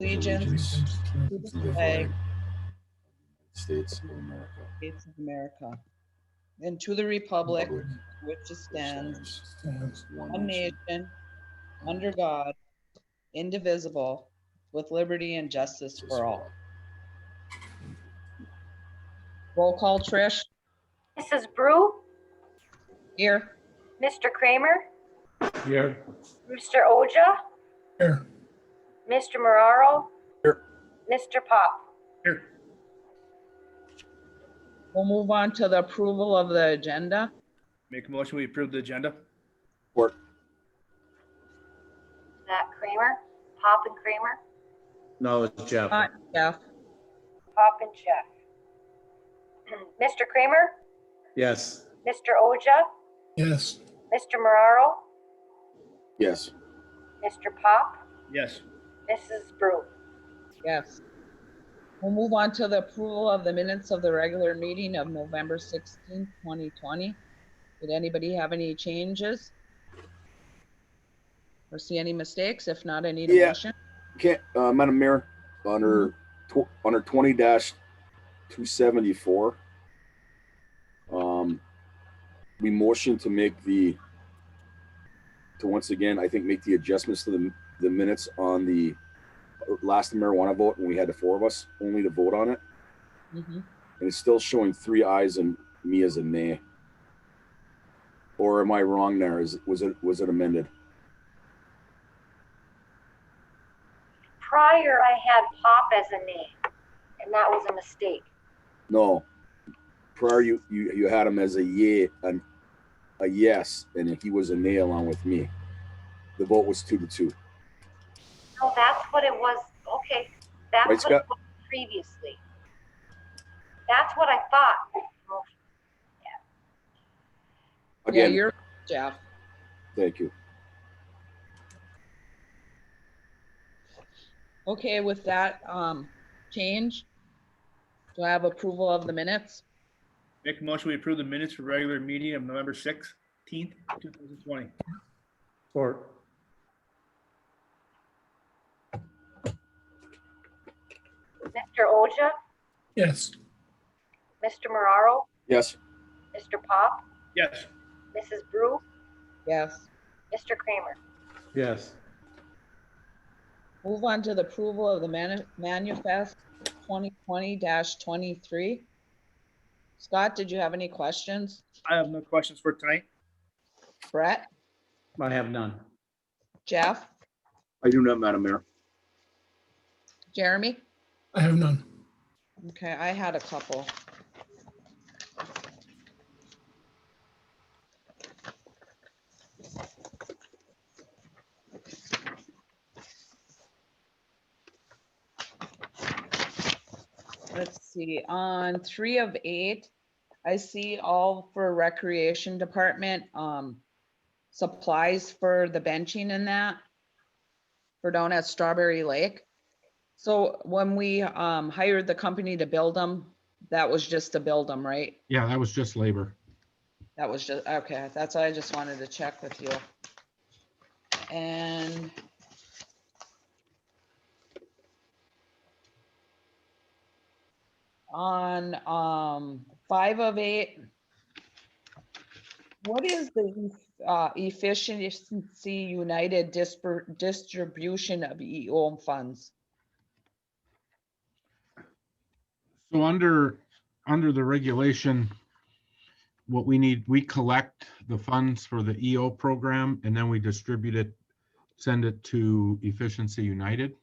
allegiance to the flag States of America, States of America, and to the republic Republic, which it which stands, stands one one nation, nation, under God, indivisible, with liberty and justice for all. Roll call, Trish. Mrs. Brew, Here. Mr. Kramer, Here. Mr. Oja, Here. Mr. Marraro, Here. Mr. Pop. Here. We'll move on to the approval of the agenda. Make a motion, we approve the agenda. Support. Is that Kramer? Pop and Kramer? No, it's Jeff. Jeff. Pop and Jeff. Mr. Kramer, Yes. Mr. Oja, Yes. Mr. Marraro, Yes. Mr. Pop, Yes. Mrs. Brew. Yes. We'll move on to the approval of the minutes of the regular meeting of November 16, 2020. Did anybody have any changes? Or see any mistakes? If not, I need a motion. Okay, Madam Mayor, under 20-274, we motion to make once again, I think, make the adjustments to the minutes on the last marijuana vote when we had the four of us only to vote on it. Mhm. And it's still showing 3 ayes and me as a nay. Or am I wrong there? Was it amended? Prior, I had Pop as a name, and that was a mistake. No. Prior, you had him as a yes, and he was a nay along with me. The vote was 2-2. No, that's what it was. Okay, that's Right, what Scott? it was previously. That's what I thought. Well, Yeah, Again, you're Jeff. thank you. Okay, with that change, do I have approval of the minutes? Make a motion, we approve the minutes for regular meeting of November 16th, 2020. Support. Mr. Oja, Yes. Mr. Marraro, Yes. Mr. Pop, Yes. Mrs. Brew, Yes. Mr. Kramer. Yes. Move on to the approval of the manifest 2020-23. Scott, did you have any questions? I have no questions for tonight. Brett? I have none. Jeff? I do not, Madam Mayor. Jeremy? I have none. Okay, I had a couple. Let's see, on 3 of 8, I see all for recreation department, supplies for the benching and that for down at Strawberry Lake. So when we hired the company to build them, that was just to build them, right? Yeah, that was just labor. That was just, okay, that's what I just wanted to check with you. And on 5 of 8, what is the Efficiency United distribution of EO funds? So under the regulation, what we need, we collect the funds for the EO program and then we distribute it, send it to Efficiency United.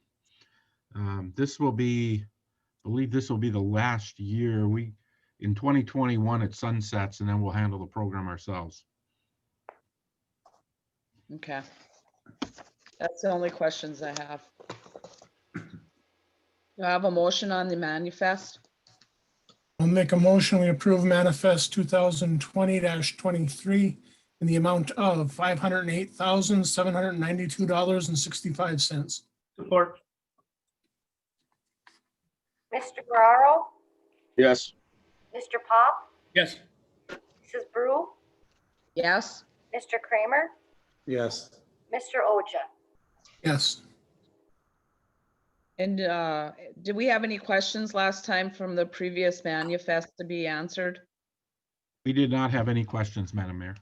This will be, I believe this will be the last year. In 2021 it sunsets and then we'll handle the program ourselves. Okay. That's the only questions I have. Do I have a motion on the manifest? I'll make a motion, we approve manifest 2020-23 in the amount of $508,792.65. Support. Mr. Marraro, Yes. Mr. Pop, Yes. Mrs. Brew, Yes. Mr. Kramer, Yes. Mr. Oja. Yes. And did we have any questions last time from the previous manifest to be answered? We did not have any questions, Madam Mayor.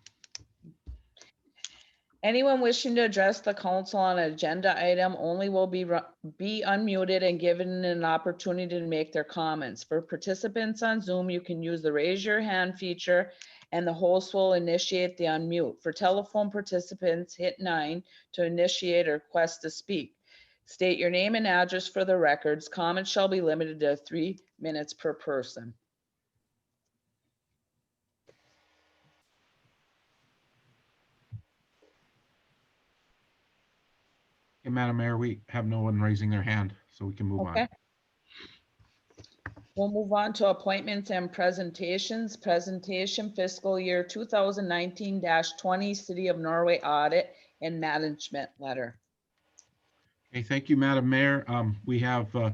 Anyone wishing to address the council on an agenda item only will be unmuted and given an opportunity to make their comments. For participants on Zoom, you can use the raise your hand feature and the host will initiate the unmute. For telephone participants, hit 9 to initiate or request to speak. State your name and address for the records. Comments shall be limited to 3 minutes per person. Okay, Madam Mayor, we have no one raising their hand, so we can move on. Okay. We'll move on to appointments and presentations. Presentation fiscal year 2019-20 City of Norway audit and management letter. Okay, thank you, Madam Mayor. We have our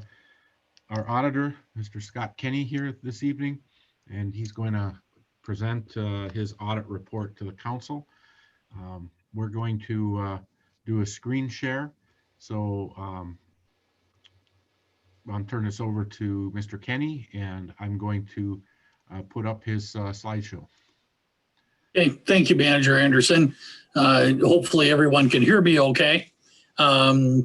auditor, Mr. Scott Kenny, here this evening, and he's going to present his audit report to the council. We're going to do a screen share. So I'll turn this over to Mr. Kenny, and I'm going to put up his slideshow. Okay, thank you, Manager Anderson. Hopefully everyone can hear me okay. I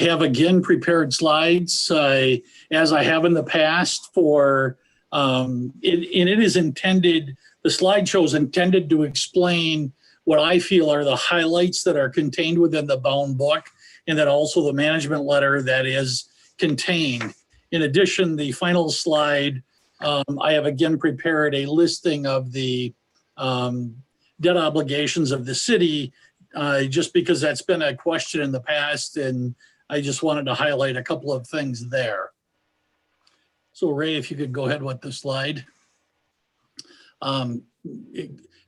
have again prepared slides as I have in the past for, and it is intended, the slideshow is intended to explain what I feel are the highlights that are contained within the bound book, and then also the management letter that is contained. In addition, the final slide, I have again prepared a listing of the debt obligations of the city, just because that's been a question in the past, and I just wanted to highlight a couple of things there. So Ray, if you could go ahead with the slide.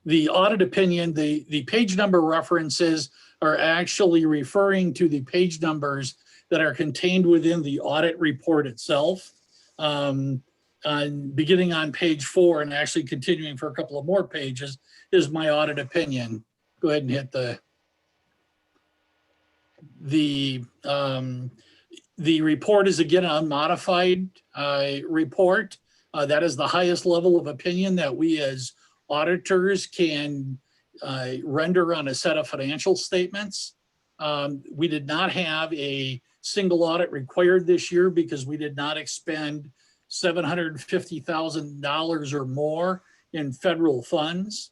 The audit opinion, the page number references are actually referring to the page numbers that are contained within the audit report itself. Beginning on page 4 and actually continuing for a couple of more pages is my audit opinion. Go ahead and hit the report is again an unmodified report. That is the highest level of opinion that we as auditors can render on a set of financial statements. We did not have a single audit required this year because we did not expend $750,000 or more in federal funds.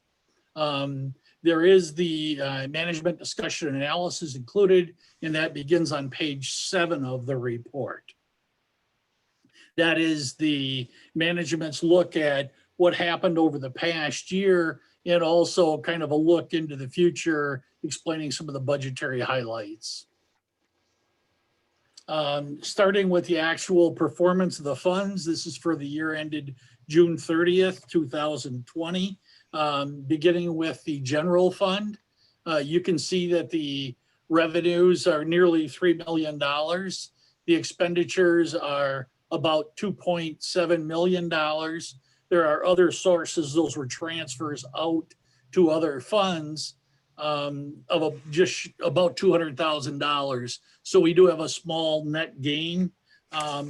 There is the management discussion and analysis included, and that begins on page 7 of the report. That is the management's look at what happened over the past year, and also kind of a look into the future, explaining some of the budgetary highlights. Starting with the actual performance of the funds, this is for the year ended June 30th, 2020. Beginning with the general fund, you can see that the revenues are nearly $3 million. The expenditures are about $2.7 million. There are other sources, those were transfers out to other funds of just about $200,000. So we do have a small net gain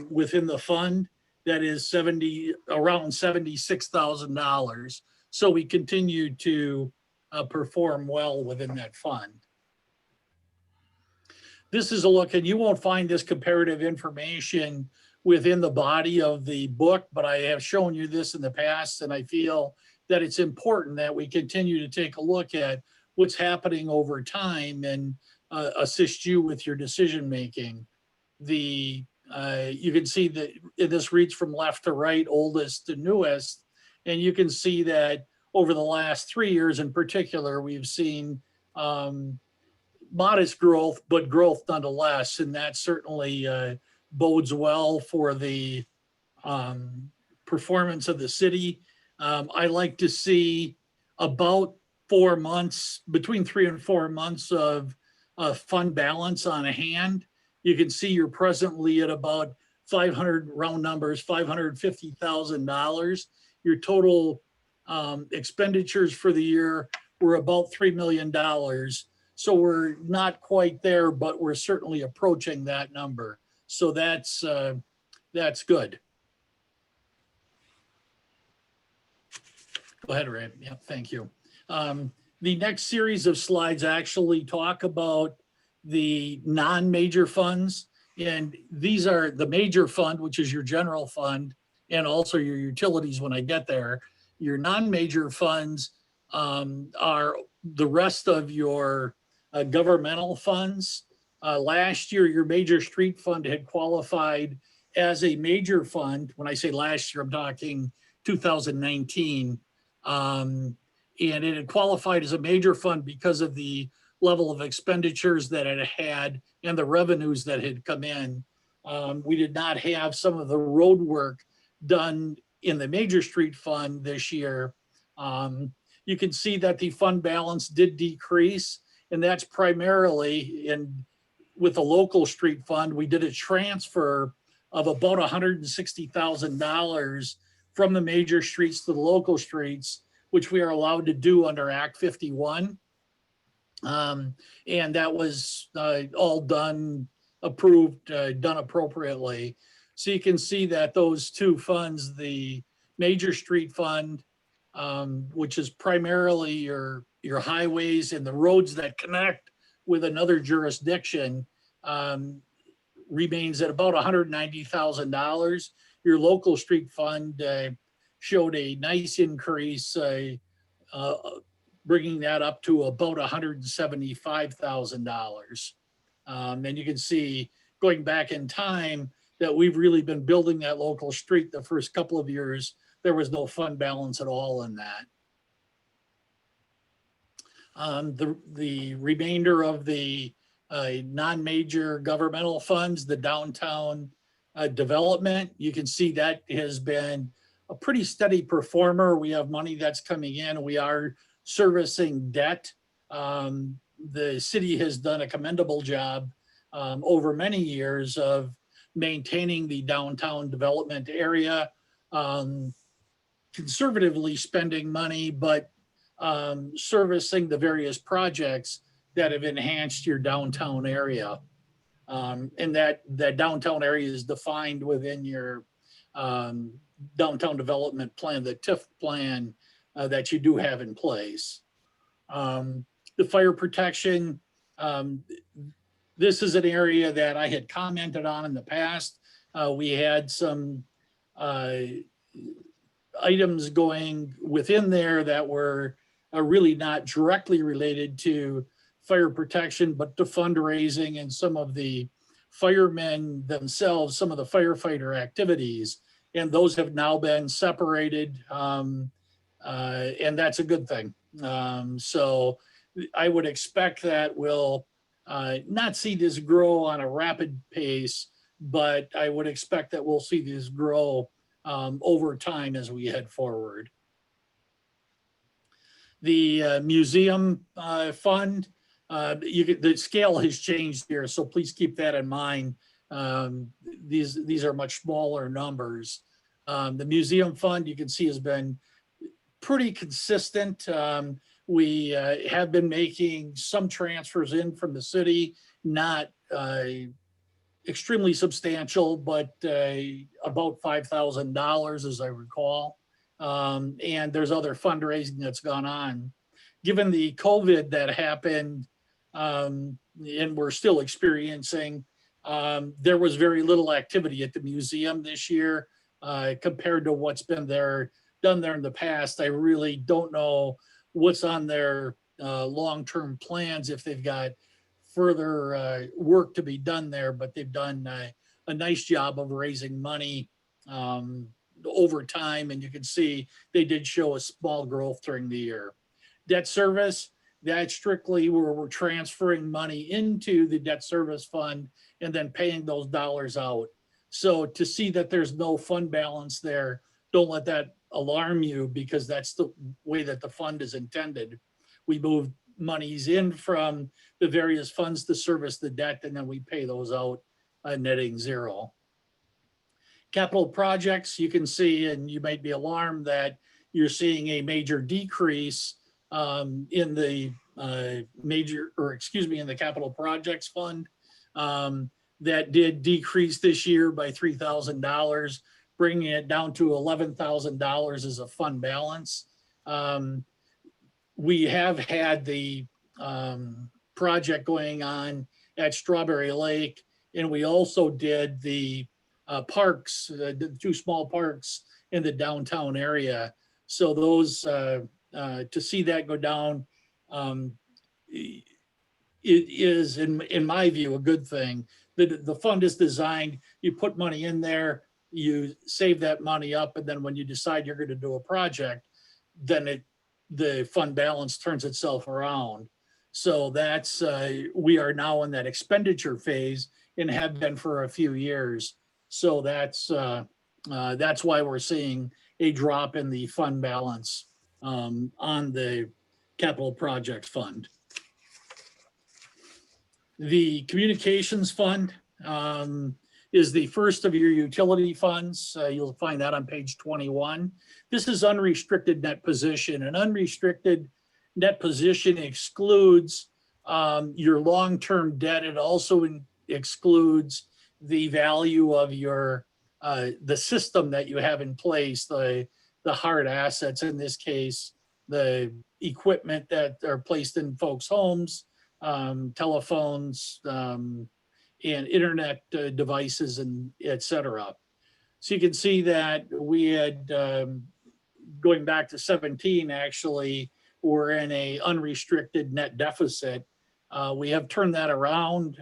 within the fund that is around $76,000. So we continue to perform well within that fund. This is a look, and you won't find this comparative information within the body of the book, but I have shown you this in the past, and I feel that it's important that we continue to take a look at what's happening over time and assist you with your decision making. You can see that this reads from left to right, oldest to newest, and you can see that over the last 3 years in particular, we've seen modest growth, but growth nonetheless, and that certainly bodes well for the performance of the city. I like to see about 4 months, between 3 and 4 months of fund balance on hand. You can see you're presently at about 500, round numbers, $550,000. Your total expenditures for the year were about $3 million. So we're not quite there, but we're certainly approaching that number. So that's good. Go ahead, Ray. Yeah, thank you. The next series of slides actually talk about the non-major funds. And these are the major fund, which is your general fund, and also your utilities when I get there. Your non-major funds are the rest of your governmental funds. Last year, your major street fund had qualified as a major fund. When I say last year, I'm talking 2019. And it had qualified as a major fund because of the level of expenditures that it had and the revenues that had come in. We did not have some of the road work done in the major street fund this year. You can see that the fund balance did decrease, and that's primarily with the local street fund. We did a transfer of about $160,000 from the major streets to the local streets, which we are allowed to do under Act 51. And that was all done, approved, done appropriately. So you can see that those two funds, the major street fund, which is primarily your highways and the roads that connect with another jurisdiction, remains at about $190,000. Your local street fund showed a nice increase, bringing that up to about $175,000. And you can see, going back in time, that we've really been building that local street. The first couple of years, there was no fund balance at all in that. The remainder of the non-major governmental funds, the downtown development, you can see that has been a pretty steady performer. We have money that's coming in. We are servicing debt. The city has done a commendable job over many years of maintaining the downtown development area, conservatively spending money, but servicing the various projects that have enhanced your downtown area. And that downtown area is defined within your downtown development plan, the TIF plan that you do have in place. The fire protection, this is an area that I had commented on in the past. We had some items going within there that were really not directly related to fire protection, but to fundraising and some of the firemen themselves, some of the firefighter activities. And those have now been separated, and that's a good thing. So I would expect that we'll not see this grow on a rapid pace, but I would expect that we'll see this grow over time as we head forward. The museum fund, the scale has changed here, so please keep that in mind. These are much smaller numbers. The museum fund, you can see, has been pretty consistent. We have been making some transfers in from the city, not extremely substantial, but about $5,000 as I recall. And there's other fundraising that's gone on. Given the COVID that happened, and we're still experiencing, there was very little activity at the museum this year compared to what's been done there in the past. I really don't know what's on their long-term plans, if they've got further work to be done there, but they've done a nice job of raising money over time. And you can see they did show a small growth during the year. Debt service, that's strictly where we're transferring money into the debt service fund and then paying those dollars out. So to see that there's no fund balance there, don't let that alarm you, because that's the way that the fund is intended. We move monies in from the various funds to service the debt, and then we pay those out, netting zero. Capital projects, you can see, and you might be alarmed that you're seeing a major decrease in the in the capital projects fund. That did decrease this year by $3,000, bringing it down to $11,000 as a fund balance. We have had the project going on at Strawberry Lake, and we also did the parks, the two small parks in the downtown area. So those, to see that go down, it is, in my view, a good thing. The fund is designed, you put money in there, you save that money up, and then when you decide you're going to do a project, then the fund balance turns itself around. So that's, we are now in that expenditure phase and have been for a few years. So that's why we're seeing a drop in the fund balance on the capital project fund. The communications fund is the first of your utility funds. You'll find that on page 21. This is unrestricted net position. An unrestricted net position excludes your long-term debt. It also excludes the value of your the system that you have in place, the hard assets, in this case, the equipment that are placed in folks' homes, telephones, and internet devices, and et cetera. So you can see that we had, going back to 17, actually, we're in a unrestricted net deficit. We have turned that around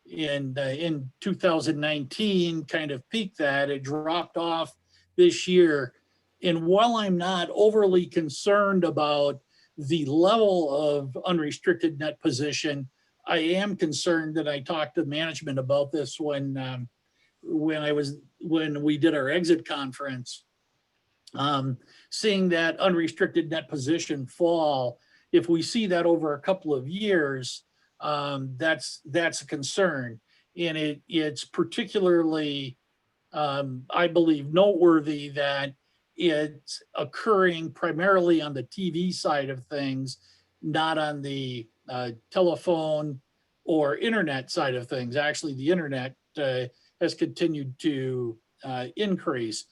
in 2019, kind of peaked that. It dropped off this year. And while I'm not overly concerned about the level of unrestricted net position, I am concerned that I talked to management about this when we did our exit conference. Seeing that unrestricted net position fall, if we see that over a couple of years, that's a concern. And it's particularly, I believe, noteworthy that it's occurring primarily on the TV side of things, not on the telephone or internet side of things. Actually, the internet has continued to increase.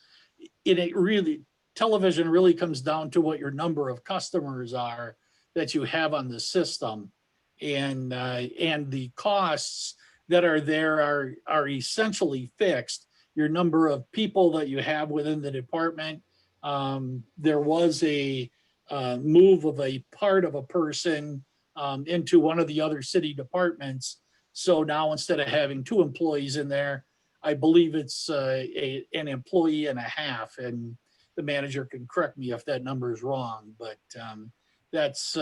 Television really comes down to what your number of customers are that you have on the system, and the costs that are there are essentially fixed. Your number of people that you have within the department. There was a move of a part of a person into one of the other city departments. So now instead of having 2 employees in there, I believe it's an employee and a half. And the manager can correct me if that number is wrong, but that's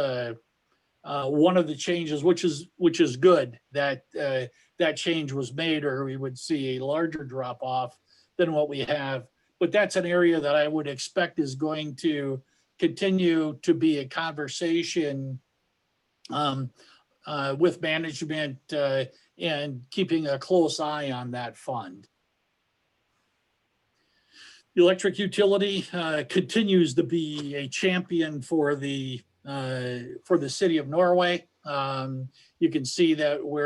one of the changes, which is good that that change was made, or we would see a larger drop off than what we have. But that's an area that I would expect is going to continue to be a conversation with management and keeping a close eye on that fund. The electric utility continues to be a champion for the city of Norway. You can see that we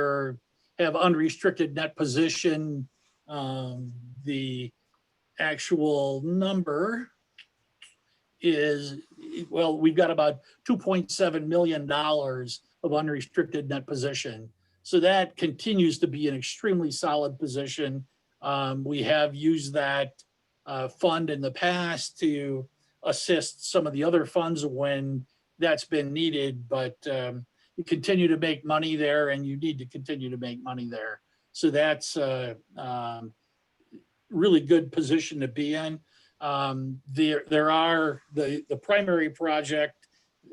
have unrestricted net position. The actual number is, well, we've got about $2.7 million of unrestricted net position. So that continues to be an extremely solid position. We have used that fund in the past to assist some of the other funds when that's been needed, but you continue to make money there, and you need to continue to make money there. So that's really good position to be in. There are the primary project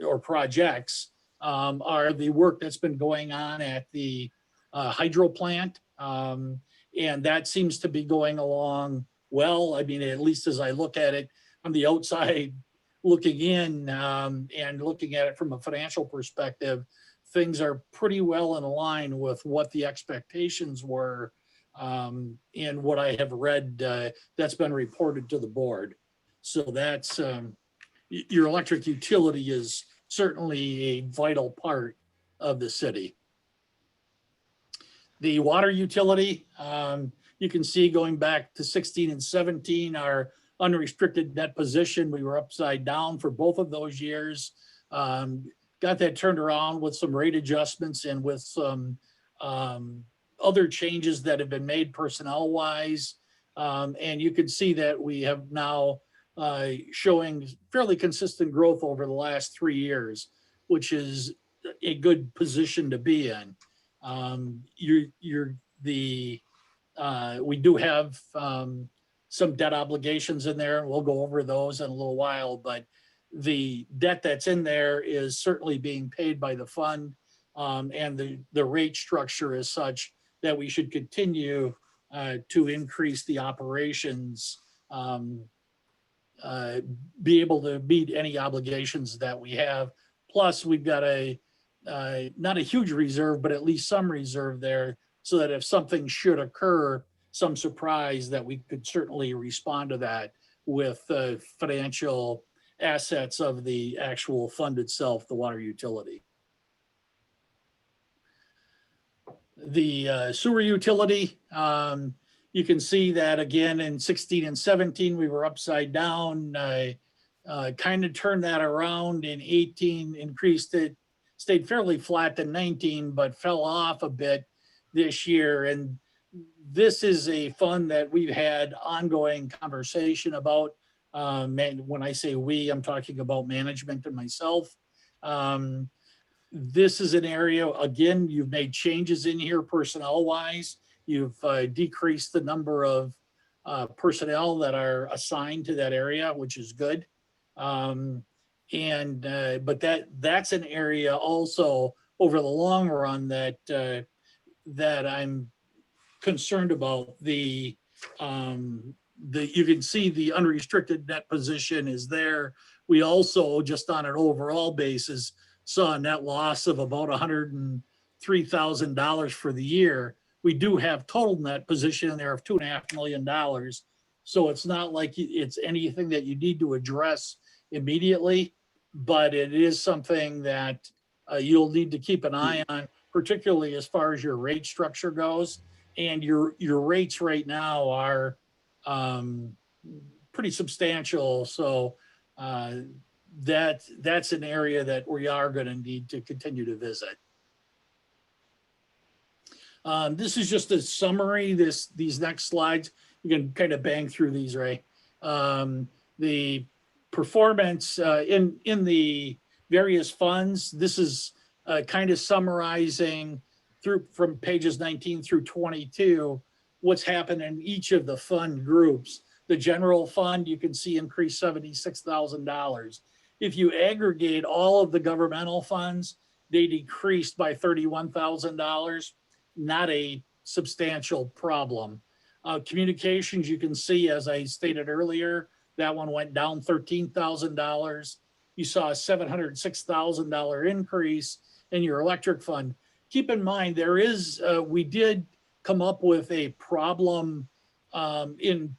or projects are the work that's been going on at the hydro plant. And that seems to be going along well. I mean, at least as I look at it on the outside looking in, and looking at it from a financial perspective, things are pretty well in line with what the expectations were, and what I have read that's been reported to the board. So that's your electric utility is certainly a vital part of the city. The water utility, you can see going back to 16 and 17, our unrestricted net position, we were upside down for both of those years. Got that turned around with some rate adjustments and with some other changes that have been made personnel wise. And you can see that we have now showing fairly consistent growth over the last 3 years, which is a good position to be in. We do have some debt obligations in there, and we'll go over those in a little while, but the debt that's in there is certainly being paid by the fund. And the rate structure is such that we should continue to increase the operations, be able to meet any obligations that we have. Plus, we've got not a huge reserve, but at least some reserve there, so that if something should occur, some surprise, that we could certainly respond to that with financial assets of the actual fund itself, the water utility. The sewer utility, you can see that again in 16 and 17, we were upside down. Kind of turned that around in 18, increased it, stayed fairly flat in 19, but fell off a bit this year. And this is a fund that we've had ongoing conversation about. When I say we, I'm talking about management and myself. This is an area, again, you've made changes in here personnel wise. You've decreased the number of personnel that are assigned to that area, which is good. But that's an area also over the long run that I'm concerned about. You can see the unrestricted net position is there. We also, just on an overall basis, saw a net loss of about $103,000 for the year. We do have total net position in there of $2.5 million. So it's not like it's anything that you need to address immediately, but it is something that you'll need to keep an eye on, particularly as far as your rate structure goes. And your rates right now are pretty substantial. So that's an area that we are going to need to continue to visit. This is just a summary. These next slides, you can kind of bang through these, right? The performance in the various funds. This is kind of summarizing from pages 19 through 22 what's happened in each of the fund groups. The general fund, you can see, increased $76,000. If you aggregate all of the governmental funds, they decreased by $31,000. Not a substantial problem. Communications, you can see, as I stated earlier, that one went down $13,000. You saw a $706,000 increase in your electric fund. Keep in mind, we did come up with a problem in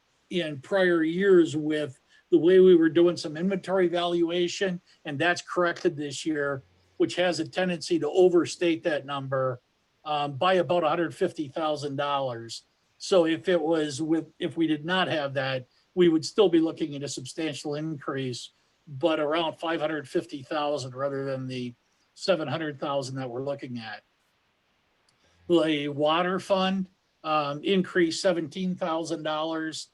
prior years with the way we were doing some inventory valuation, and that's corrected this year, which has a tendency to overstate that number by about $150,000. So if we did not have that, we would still be looking at a substantial increase, but around $550,000 rather than the $700,000 that we're looking at. The water fund increased $17,000.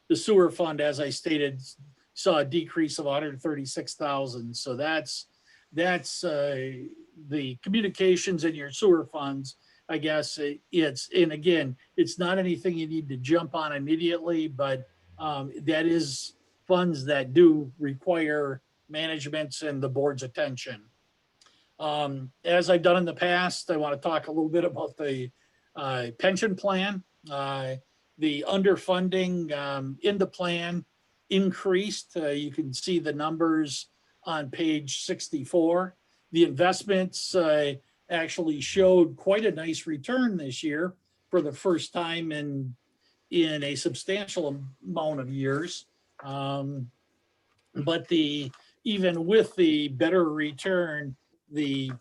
The sewer fund, as I stated, saw a decrease of $136,000. So that's the communications in your sewer funds. I guess it's not anything you need to jump on immediately, but that is funds that do require management's and the board's attention. As I've done in the past, I want to talk a little bit about the pension plan. The underfunding in the plan increased. You can see the numbers on page 64. The investments actually showed quite a nice return this year for the first time in a substantial amount of years. But the even with the better return, the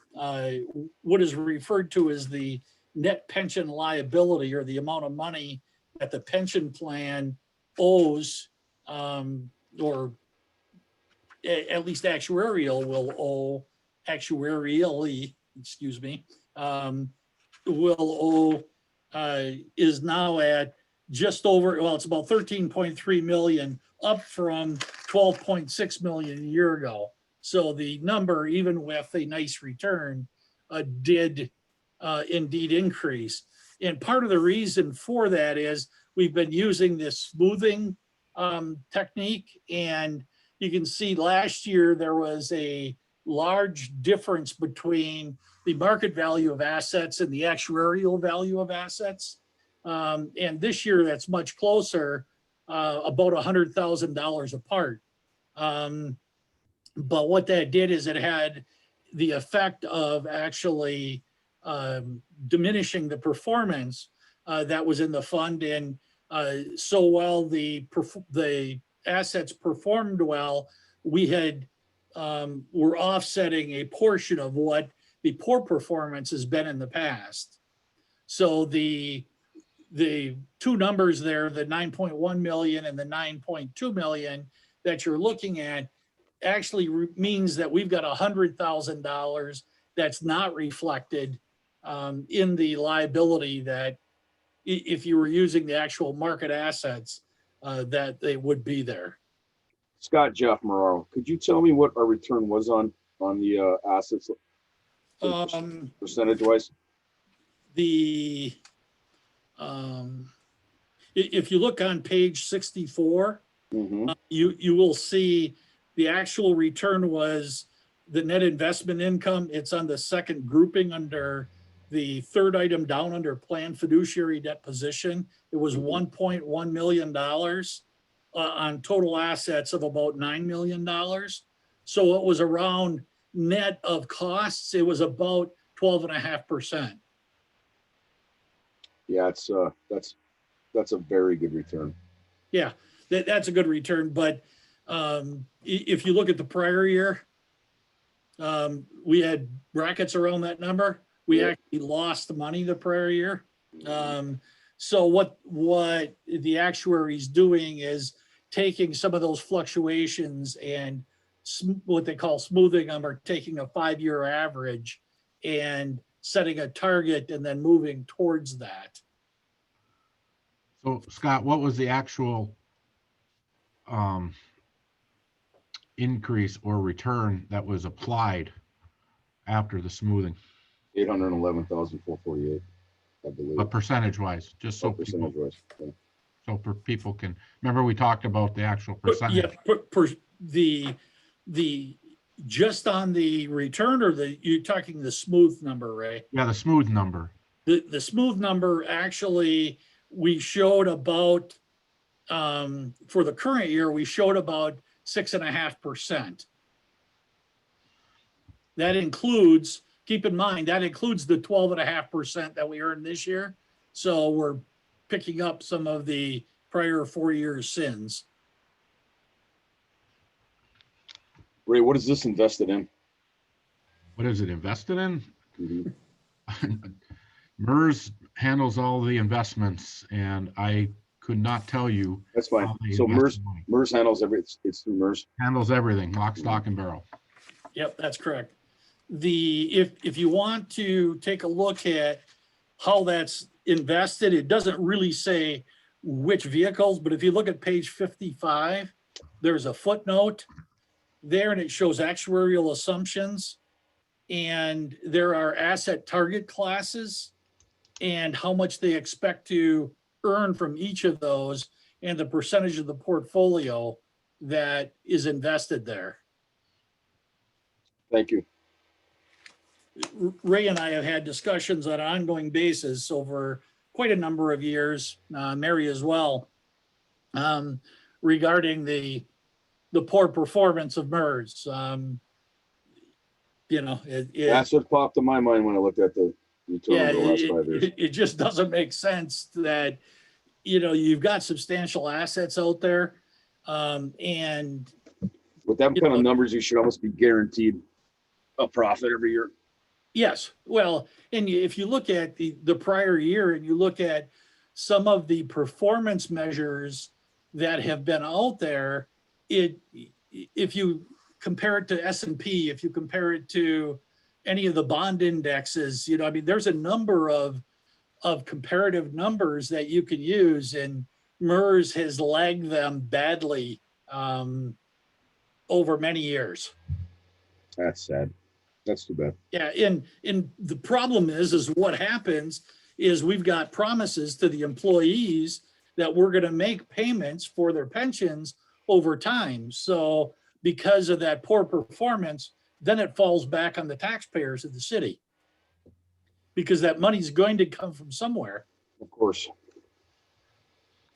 what is referred to as the net pension liability, or the amount of money that the pension plan owes, or at least actuarial will owe, actuarially, excuse me, will owe, is now at just over, well, it's about 13.3 million, up from 12.6 million a year ago. So the number, even with a nice return, did indeed increase. And part of the reason for that is we've been using this smoothing technique. And you can see last year there was a large difference between the market value of assets and the actuarial value of assets. And this year that's much closer, about $100,000 apart. But what that did is it had the effect of actually diminishing the performance that was in the fund. And so while the assets performed well, we had were offsetting a portion of what the poor performance has been in the past. So the two numbers there, the 9.1 million and the 9.2 million that you're looking at, actually means that we've got $100,000 that's not reflected in the liability, that if you were using the actual market assets, that they would be there. Scott, Jeff Moraro, could you tell me what our return was on the assets percentage wise? If you look on page 64, Mhm. you will see the actual return was the net investment income. It's on the second grouping under the third item down under planned fiduciary debt position. It was $1.1 million on total assets of about $9 million. So it was around, net of costs, it was about 12.5%. Yeah, that's a very good return. Yeah, that's a good return. But if you look at the prior year, we had brackets around that number. We actually lost the money the prior year. So what the actuary's doing is taking some of those fluctuations and what they call smoothing them, or taking a 5-year average and setting a target and then moving towards that. So Scott, what was the actual increase or return that was applied after the smoothing? 811,448, I believe. But percentage wise, just so people, Percentage wise. Yeah. so for people can, remember we talked about the actual percentage. Yeah, the just on the return, or you're talking the smooth number, Ray? Yeah, the smooth number. The smooth number, actually, we showed about, for the current year, we showed about 6.5%. That includes, keep in mind, that includes the 12.5% that we earned this year. So we're picking up some of the prior 4 years' sins. Ray, what is this invested in? What is it invested in? Mhm. MERS handles all the investments, and I could not tell you. That's fine. how they So invest the money. MERS handles it's through MERS. Handles everything, lock, stock, and barrel. Yep, that's correct. If you want to take a look at how that's invested, it doesn't really say which vehicles, but if you look at page 55, there's a footnote there, and it shows actuarial assumptions, and there are asset target classes and how much they expect to earn from each of those, and the percentage of the portfolio that is invested there. Thank you. Ray and I have had discussions on an ongoing basis over quite a number of years, Mary as well, regarding the poor performance of MERS. That's what popped in my mind when I looked at the return over the last 5 years. it just doesn't make sense that, you've got substantial assets out there, and With them kind of numbers, you should almost be guaranteed a profit every year. Yes, well, and if you look at the prior year and you look at some of the performance measures that have been out there, if you compare it to S&P, if you compare it to any of the bond indexes, I mean, there's a number of comparative numbers that you can use, and MERS has lagged them badly over many years. That's sad. That's too bad. Yeah, and the problem is what happens is we've got promises to the employees that we're going to make payments for their pensions over time. So because of that poor performance, then it falls back on the taxpayers of the city, because that money's going to come from somewhere. Of course.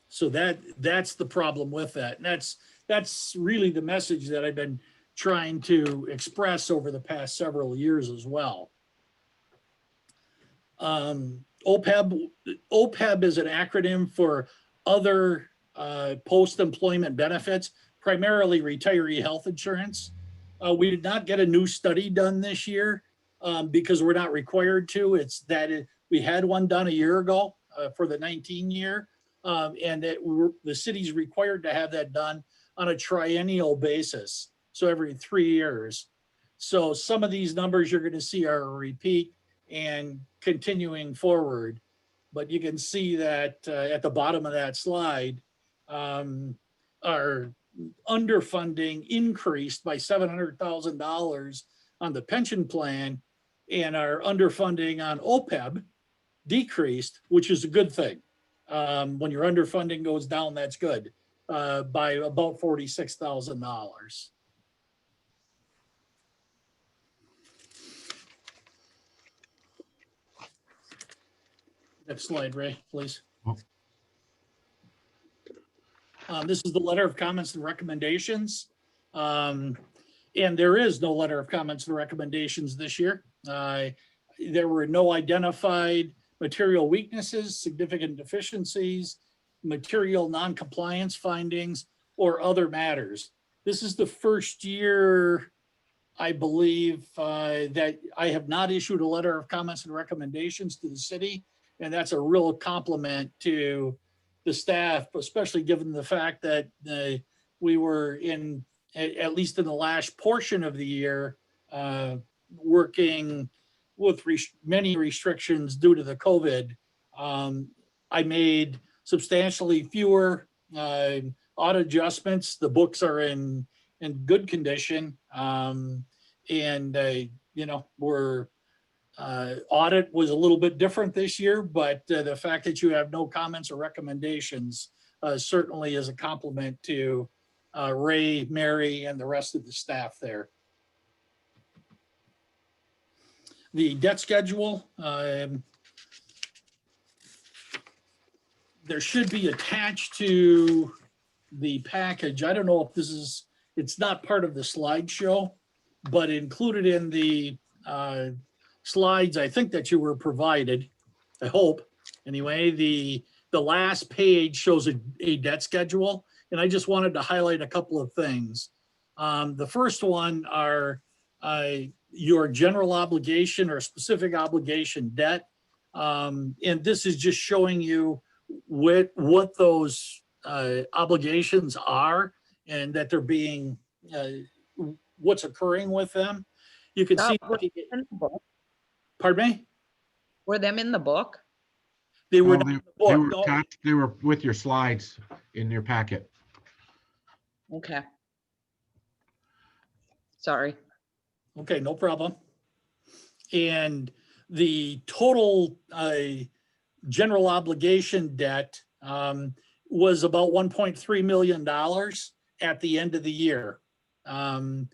So that's the problem with that. And that's really the message that I've been trying to express over the past several years as well. OPEB is an acronym for other post-employment benefits, primarily retiree health insurance. We did not get a new study done this year because we're not required to. We had one done a year ago for the 19 year, and the city's required to have that done on a triennial basis. So every 3 years. So some of these numbers you're going to see are a repeat and continuing forward. But you can see that at the bottom of that slide, our underfunding increased by $700,000 on the pension plan, and our underfunding on OPEB decreased, which is a good thing. When your underfunding goes down, that's good, by about $46,000. Next slide, Ray, please. This is the letter of comments and recommendations. And there is no letter of comments and recommendations this year. There were no identified material weaknesses, significant deficiencies, material non-compliance findings, or other matters. This is the first year, I believe, that I have not issued a letter of comments and recommendations to the city. And that's a real compliment to the staff, especially given the fact that we were at least in the last portion of the year, working with many restrictions due to the COVID. I made substantially fewer audit adjustments. The books are in good condition. Audit was a little bit different this year, but the fact that you have no comments or recommendations certainly is a compliment to Ray, Mary, and the rest of the staff there. The debt schedule, there should be attached to the package. I don't know if it's not part of the slideshow, but included in the slides, I think that you were provided, I hope. Anyway, the last page shows a debt schedule, and I just wanted to highlight a couple of things. The first one are your general obligation or specific obligation debt. And this is just showing you what those obligations are and that they're being, what's occurring with them. You can see. Pardon me? Were them in the book? They were Oh, not in the they book. were No. attached, they were with your slides in your packet. Okay. Sorry. Okay, no problem. And the total general obligation debt was about $1.3 million at the end of the year. And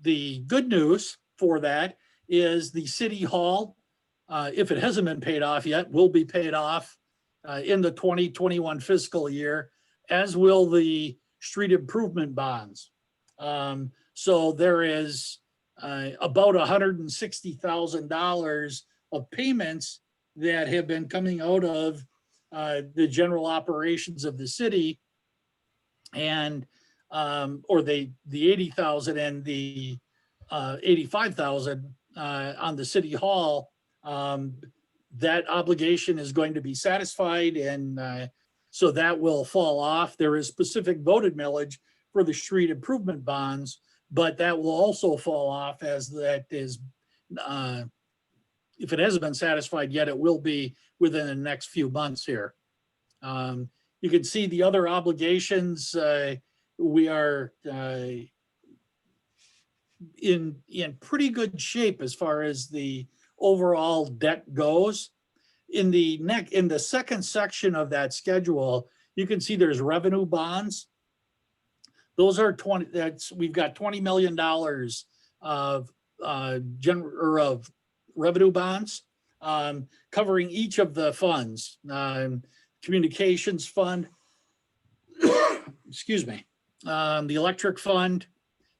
the good news for that is the City Hall, if it hasn't been paid off yet, will be paid off in the 2021 fiscal year, as will the street improvement bonds. So there is about $160,000 of payments that have been coming out of the general operations of the city. And or the 80,000 and the 85,000 on the city hall, that obligation is going to be satisfied, and so that will fall off. There is specific voted millage for the street improvement bonds, but that will also fall off as that is, if it hasn't been satisfied yet, it will be within the next few months here. You can see the other obligations. We are in pretty good shape as far as the overall debt goes. In the second section of that schedule, you can see there's revenue bonds. Those are we've got $20 million of of revenue bonds, covering each of the funds, communications fund, excuse me, the electric fund,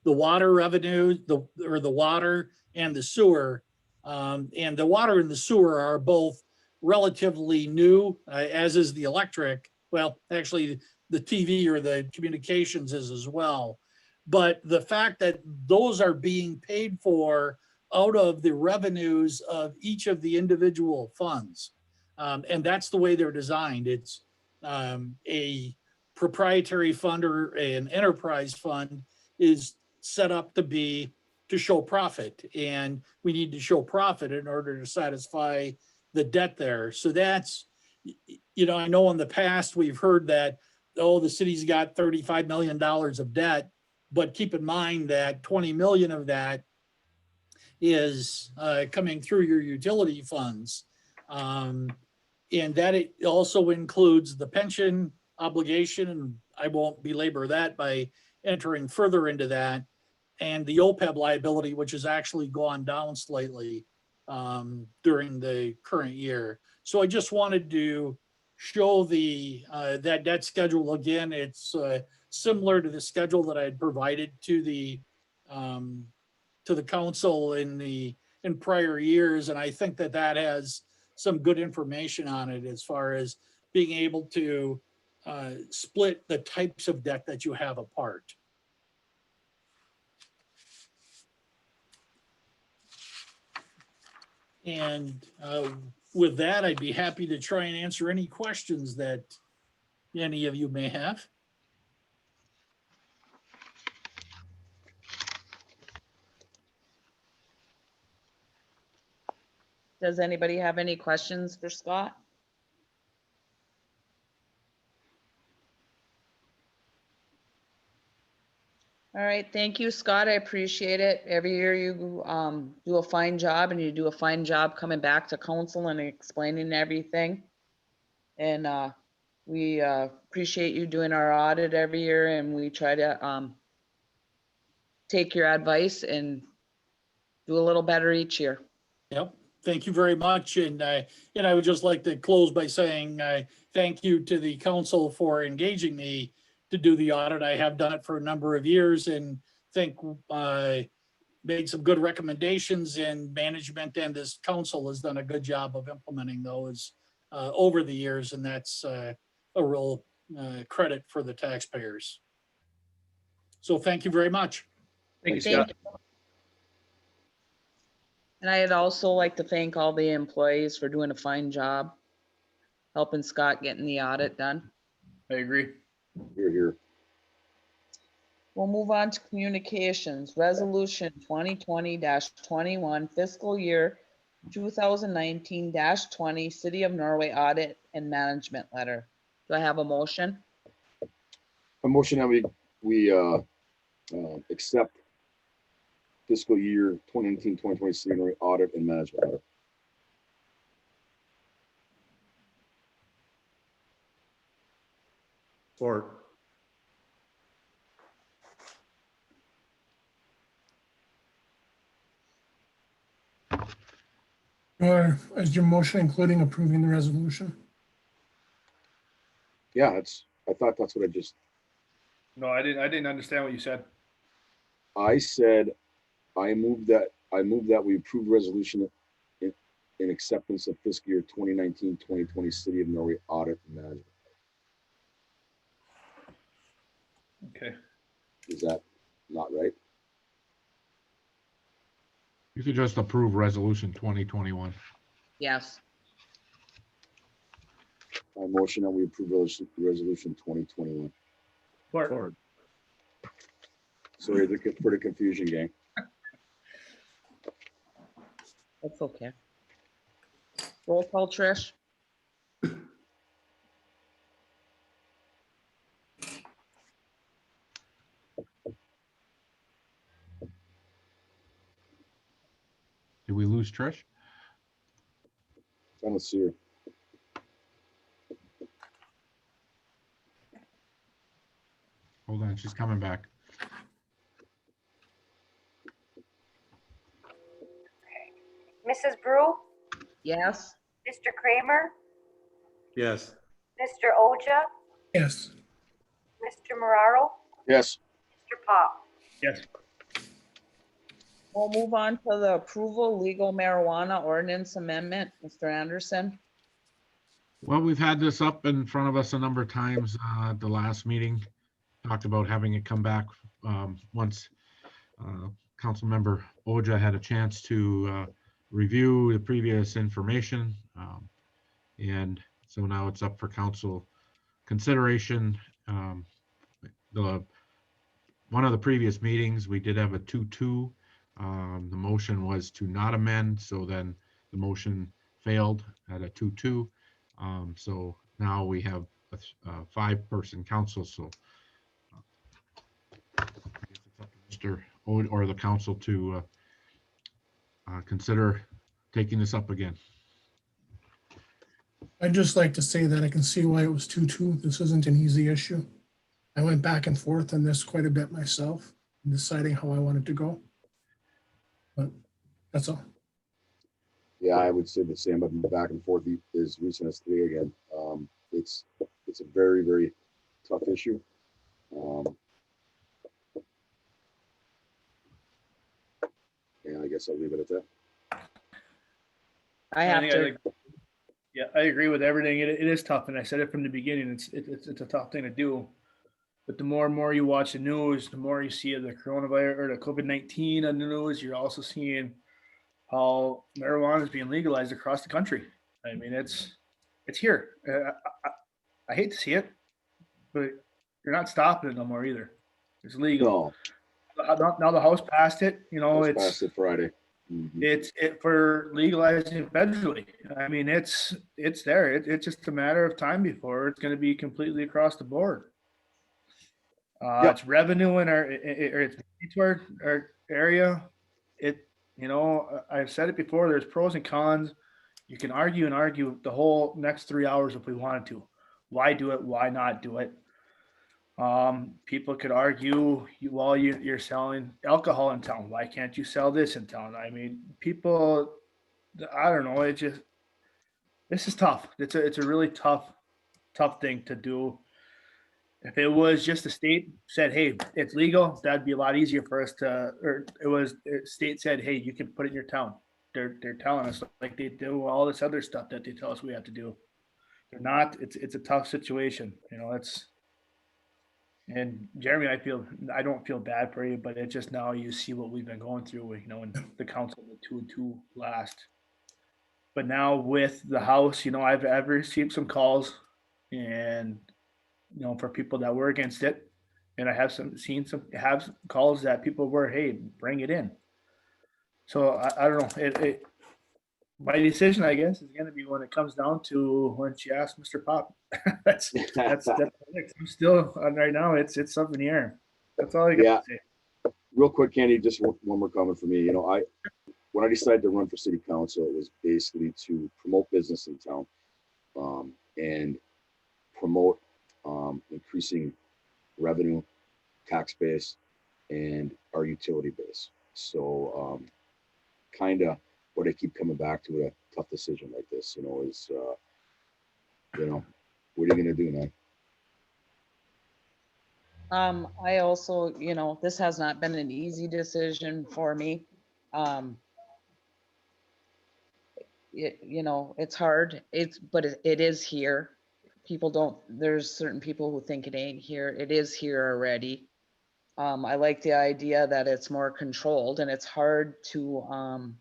the water revenue, the water and the sewer. And the water and the sewer are both relatively new, as is the electric. Well, actually, the TV or the communications is as well. But the fact that those are being paid for out of the revenues of each of the individual funds. And that's the way they're designed. It's a proprietary fund or an enterprise fund is set up to show profit. And we need to show profit in order to satisfy the debt there. So that's, I know in the past we've heard that, oh, the city's got $35 million of debt, but keep in mind that 20 million of that is coming through your utility funds. And that it also includes the pension obligation, and I won't belabor that by entering further into that, and the OPEB liability, which has actually gone down slightly during the current year. So I just wanted to show that debt schedule again. It's similar to the schedule that I had provided to the council in prior years, and I think that has some good information on it as far as being able to split the types of debt that you have apart. And with that, I'd be happy to try and answer any questions that any of you may have. Does anybody have any questions for Scott? All right, thank you, Scott. I appreciate it. Every year you do a fine job, and you do a fine job coming back to council and explaining everything. And we appreciate you doing our audit every year, and we try to take your advice and do a little better each year. Yep. Thank you very much. And I would just like to close by saying thank you to the council for engaging me to do the audit. I have done it for a number of years and think I made some good recommendations, and management and this council has done a good job of implementing those over the years. And that's a real credit for the taxpayers. So thank you very much. Thank you, Thank Scott. you. And I'd also like to thank all the employees for doing a fine job helping Scott getting the audit done. I agree. Here. We'll move on to communications. Resolution 2020-21 fiscal year 2019-20 City of Norway audit and management letter. Do I have a motion? A motion that we accept fiscal year 2019-2020 City Norway audit and management letter. Support. Or is your motion including approving the resolution? Yeah, I thought that's what I just, No, I didn't understand what you said. I said, I move that we approve resolution in acceptance of fiscal year 2019-2020 City of Norway audit and management. Okay. Is that not right? You could just approve resolution 2021. Yes. I motion that we approve resolution 2021. Support. Sorry for the confusion, gang. That's okay. Roll call, Trish. Did we lose Trish? I don't see her. Hold on, she's coming back. Mrs. Brew, Yes. Mr. Kramer, Yes. Mr. Oja, Yes. Mr. Mararo, Yes, Mr. Pop. Yes. We'll move on to the approval legal marijuana ordinance amendment. Mr. Anderson. Well, we've had this up in front of us a number of times at the last meeting. Talked about having it come back once Councilmember Oja had a chance to review the previous information. And so now it's up for council consideration. One of the previous meetings, we did have a 2-2. The motion was to not amend, so then the motion failed at a 2-2. So now we have a 5-person council, so I guess it's up to Mr. Ode or the council to consider taking this up again. I'd just like to say that I can see why it was 2-2. This isn't an easy issue. I went back and forth on this quite a bit myself, in deciding how I wanted to go. But that's all. yeah, I would say the same. I've been back and forth as recent as today again. It's a very, very tough issue. And I guess I'll leave it at that. I have think to, Yeah, I agree with everything. It is tough, and I said it from the beginning. It's a tough thing to do. But the more and more you watch the news, the more you see of the coronavirus or the COVID-19 on the news. You're also seeing how marijuana is being legalized across the country. I mean, it's here. I hate to see it, but you're not stopping it no more either. It's legal. No, Now the House passed it. You know, it's it's past it Friday. Mhm. it's for legalizing it federally. I mean, it's there. It's just a matter of time before it's going to be completely across the board. Yep. It's revenue in it's to our area. I've said it before. There's pros and cons. You can argue and argue the whole next 3 hours if we wanted to. Why do it? Why not do it? People could argue, you're selling alcohol in town. Why can't you sell this in town? I mean, people, I don't know. This is tough. It's a really tough thing to do. If it was just the state said, hey, it's legal, that'd be a lot easier for us state said, hey, you can put it in your town. They're telling us like they do all this other stuff that they tell us we have to do. They're not, it's a tough situation. And Jeremy, I don't feel bad for you, but it's just now you see what we've been going through, in the council, the 2-2 last. But now with the House, I've received some calls and, for people that were against it. And I have seen some calls that people were, hey, bring it in. So I don't know. My decision, I guess, is going to be when it comes down to when she asked Mr. Pop. that's I'm still right now. It's up in the air. That's all I got Yeah. to say. Real quick, Candy, just one more comment for me. When I decided to run for city council, it was basically to promote business in town, and promote increasing revenue, tax base, and our utility base. So kind of what I keep coming back to with a tough decision like this, is, what are you going to do, man? I also, this has not been an easy decision for me. It's hard. But it is here. There's certain people who think it ain't here. It is here already. I like the idea that it's more controlled, and it's hard to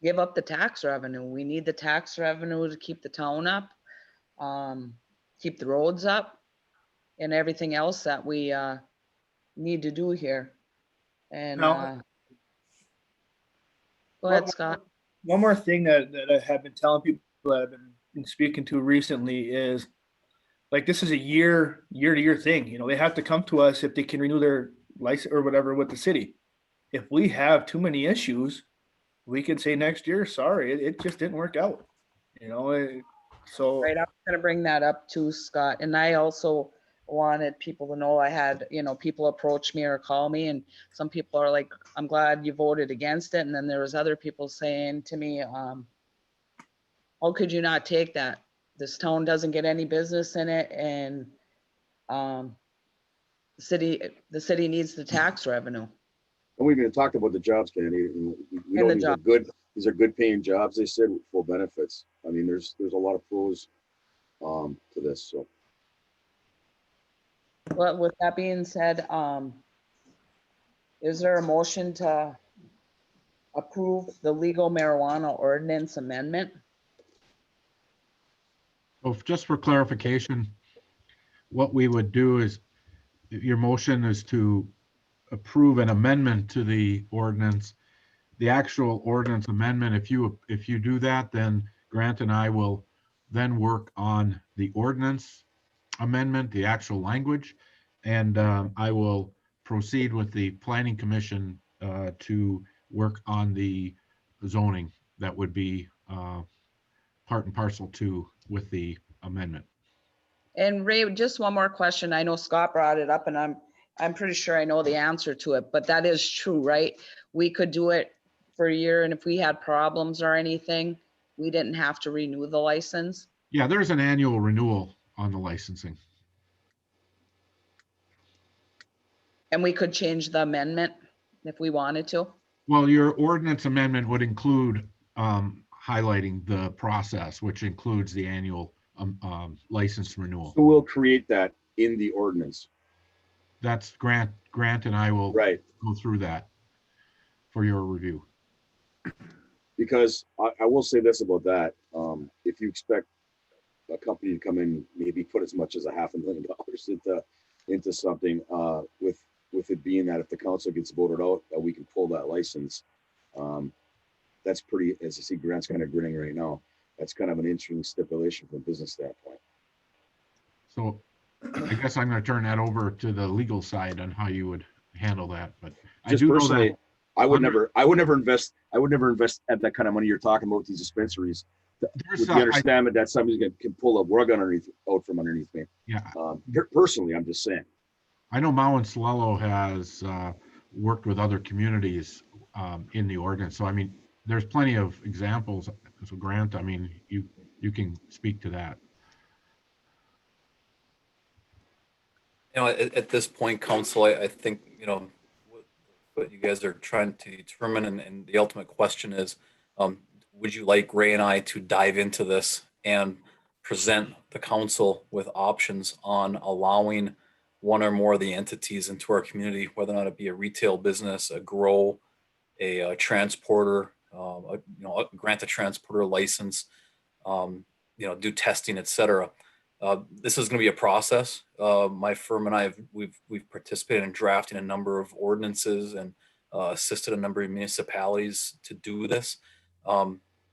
give up the tax revenue. We need the tax revenue to keep the town up, keep the roads up, and everything else that we need to do here. And Now- go ahead, Scott. One more thing that I have been telling people that I've been speaking to recently is, like, this is a year to year thing. You know, they have to come to us if they can renew their license or whatever with the city. If we have too many issues, we can say next year, sorry, it just didn't work out. You know, so Right, I'm gonna bring that up too, Scott. And I also wanted people to know I had, people approach me or call me, and some people are like, I'm glad you voted against it. And then there was other people saying to me, how could you not take that? This town doesn't get any business in it, and the city needs the tax revenue. And we've even talked about the jobs, Kennedy. And we And know the these are job. good. These are good paying jobs. They said with full benefits. I mean, there's a lot of pros to this. So Well, with that being said, is there a motion to approve the legal marijuana ordinance amendment? So just for clarification, what we would do is, your motion is to approve an amendment to the ordinance. The actual ordinance amendment, if you do that, then Grant and I will then work on the ordinance amendment, the actual language, and I will proceed with the planning commission to work on the zoning that would be part and parcel to with the amendment. And Ray, just one more question. I know Scott brought it up, and I'm pretty sure I know the answer to it, but that is true, right? We could do it for a year, and if we had problems or anything, we didn't have to renew the license. Yeah, there's an annual renewal on the licensing. And we could change the amendment if we wanted to. Well, your ordinance amendment would include highlighting the process, which includes the annual license renewal. So we'll create that in the ordinance. That's Grant and I will Right. go through that for your review. Because I will say this about that. If you expect a company to come in, maybe put as much as $500,000 into something, with it being that if the council gets voted out, that we can pull that license. That's pretty, as I see Grant's kind of grinning right now, that's kind of an interesting stipulation from a business standpoint. So I guess I'm going to turn that over to the legal side on how you would handle that. But I Just do know personally, that I would never invest at that kind of money you're talking about with these dispensaries. there's With the understanding that somebody's can pull a rug out from underneath me. yeah, Personally, I'm just saying. I know Mau and Salello has worked with other communities in the ordinance. So I mean, there's plenty of examples. So Grant, I mean, you can speak to that. At this point, council, I think, what you guys are trying to determine, and the ultimate question is, would you like Ray and I to dive into this and present the council with options on allowing one or more of the entities into our community, whether or not it be a retail business, a grow, a transporter, grant a transporter license, do testing, et cetera. This is going to be a process. My firm and I we've participated in drafting a number of ordinances and assisted a number of municipalities to do this.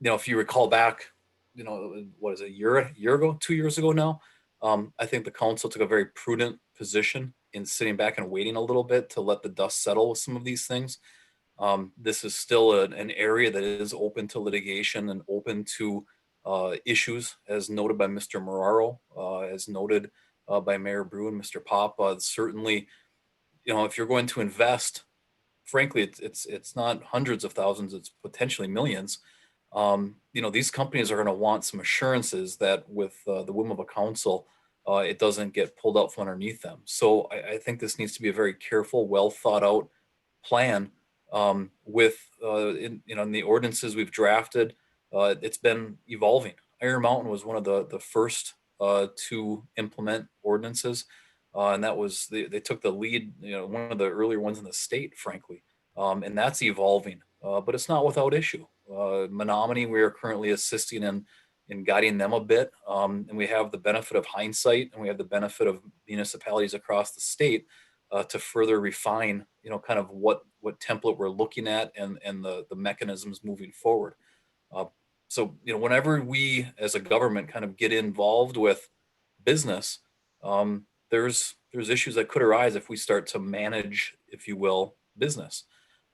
If you recall back, what is it, a year ago, 2 years ago now, I think the council took a very prudent position in sitting back and waiting a little bit to let the dust settle with some of these things. This is still an area that is open to litigation and open to issues, as noted by Mr. Moraro, as noted by Mayor Brew and Mr. Pop. Certainly, if you're going to invest, frankly, it's not hundreds of thousands, it's potentially millions. These companies are going to want some assurances that with the whim of a council, it doesn't get pulled out from underneath them. So I think this needs to be a very careful, well thought out plan with in the ordinances we've drafted. It's been evolving. Iron Mountain was one of the first to implement ordinances. And that was, they took the lead, one of the earlier ones in the state, frankly. And that's evolving, but it's not without issue. Menominee, we are currently assisting in guiding them a bit. And we have the benefit of hindsight, and we have the benefit of municipalities across the state to further refine, kind of what template we're looking at, and the mechanisms moving forward. So, whenever we as a government kind of get involved with business, there's issues that could arise if we start to manage, if you will, business.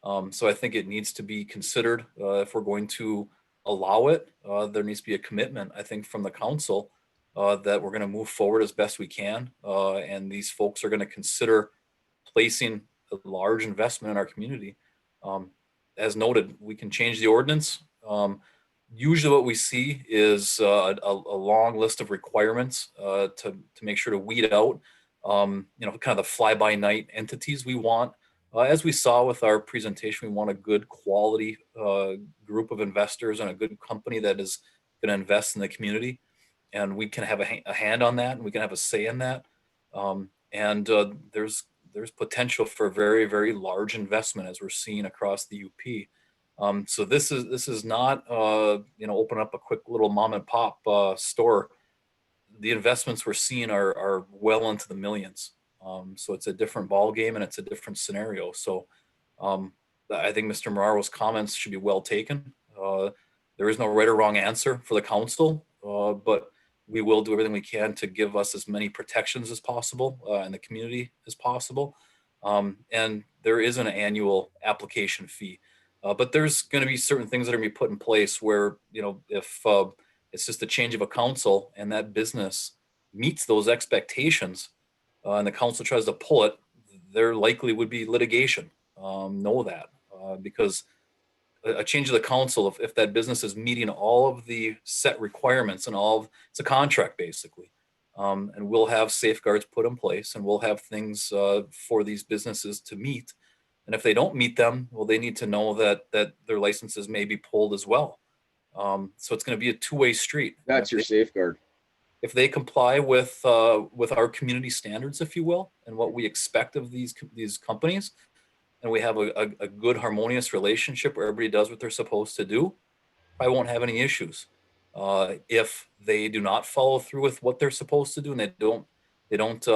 So I think it needs to be considered if we're going to allow it. There needs to be a commitment, I think, from the council that we're going to move forward as best we can. And these folks are going to consider placing a large investment in our community. As noted, we can change the ordinance. Usually what we see is a long list of requirements to make sure to weed out, kind of the fly-by-night entities we want. As we saw with our presentation, we want a good quality group of investors and a good company that is going to invest in the community. And we can have a hand on that, and we can have a say in that. And there's potential for very, very large investment, as we're seeing across the UP. So this is not open up a quick little mom and pop store. The investments we're seeing are well into the millions. So it's a different ball game, and it's a different scenario. So I think Mr. Mararo's comments should be well taken. There is no right or wrong answer for the council, but we will do everything we can to give us as many protections as possible in the community as possible. And there is an annual application fee. But there's going to be certain things that are going to be put in place where, if it's just a change of a council and that business meets those expectations, and the council tries to pull it, there likely would be litigation. Know that because a change of the council, if that business is meeting all of the set requirements and it's a contract basically, and we'll have safeguards put in place, and we'll have things for these businesses to meet. And if they don't meet them, well, they need to know that their licenses may be pulled as well. So it's going to be a two-way street. That's your safeguard. If they comply with our community standards, if you will, and what we expect of these companies, and we have a good harmonious relationship where everybody does what they're supposed to do, I won't have any issues. If they do not follow through with what they're supposed to do, and they don't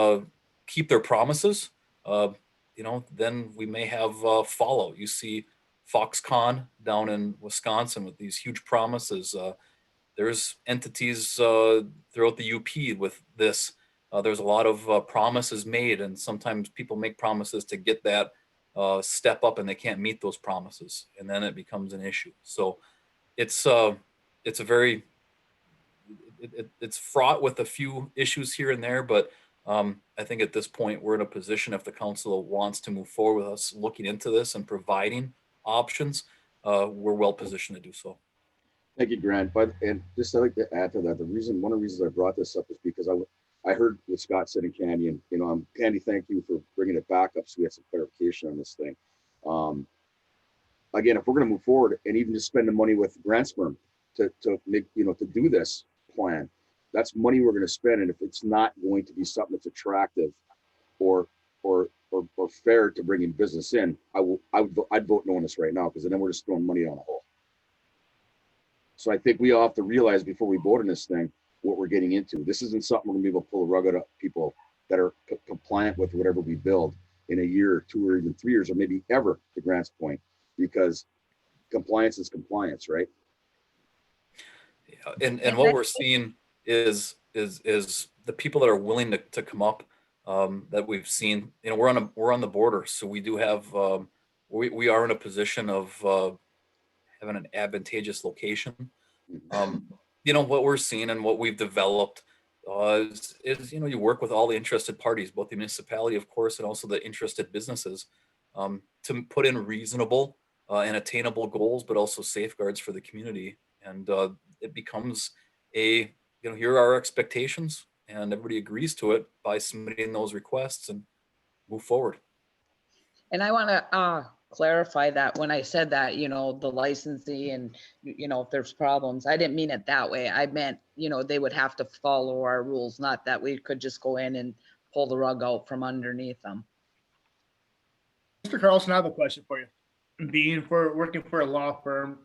keep their promises, then we may have fallout. You see Foxconn down in Wisconsin with these huge promises. There's entities throughout the UP with this. There's a lot of promises made, and sometimes people make promises to get that step up, and they can't meet those promises, and then it becomes an issue. So it's fraught with a few issues here and there, but I think at this point we're in a position, if the council wants to move forward with us looking into this and providing options, we're well positioned to do so. Thank you, Grant. And just I'd like to add to that, one of the reasons I brought this up is because I heard what Scott said in Candy, and Candy, thank you for bringing it back up so we have some clarification on this thing. Again, if we're going to move forward and even just spend the money with Grant's firm to make, to do this plan, that's money we're going to spend. And if it's not going to be something that's attractive or fair to bringing business in, I'd vote no on this right now, because then we're just throwing money down a hole. So I think we all have to realize before we vote on this thing what we're getting into. This isn't something we're going to be able to pull a rug out of people that are compliant with whatever we build in a year or 2 or even 3 years, or maybe ever, to Grant's point, because compliance is compliance, right? Yeah, and what we're seeing is the people that are willing to come up that we've seen. We're on the border, so we do have we are in a position of having an advantageous location. What we're seeing and what we've developed is you work with all the interested parties, both the municipality, of course, and also the interested businesses, to put in reasonable and attainable goals, but also safeguards for the community. And it becomes here are our expectations, and everybody agrees to it by submitting those requests and move forward. And I want to clarify that when I said that, the licensing and, if there's problems, I didn't mean it that way. I meant, they would have to follow our rules, not that we could just go in and pull the rug out from underneath them. Mr. Carlson, I have a question for you. Working for a law firm,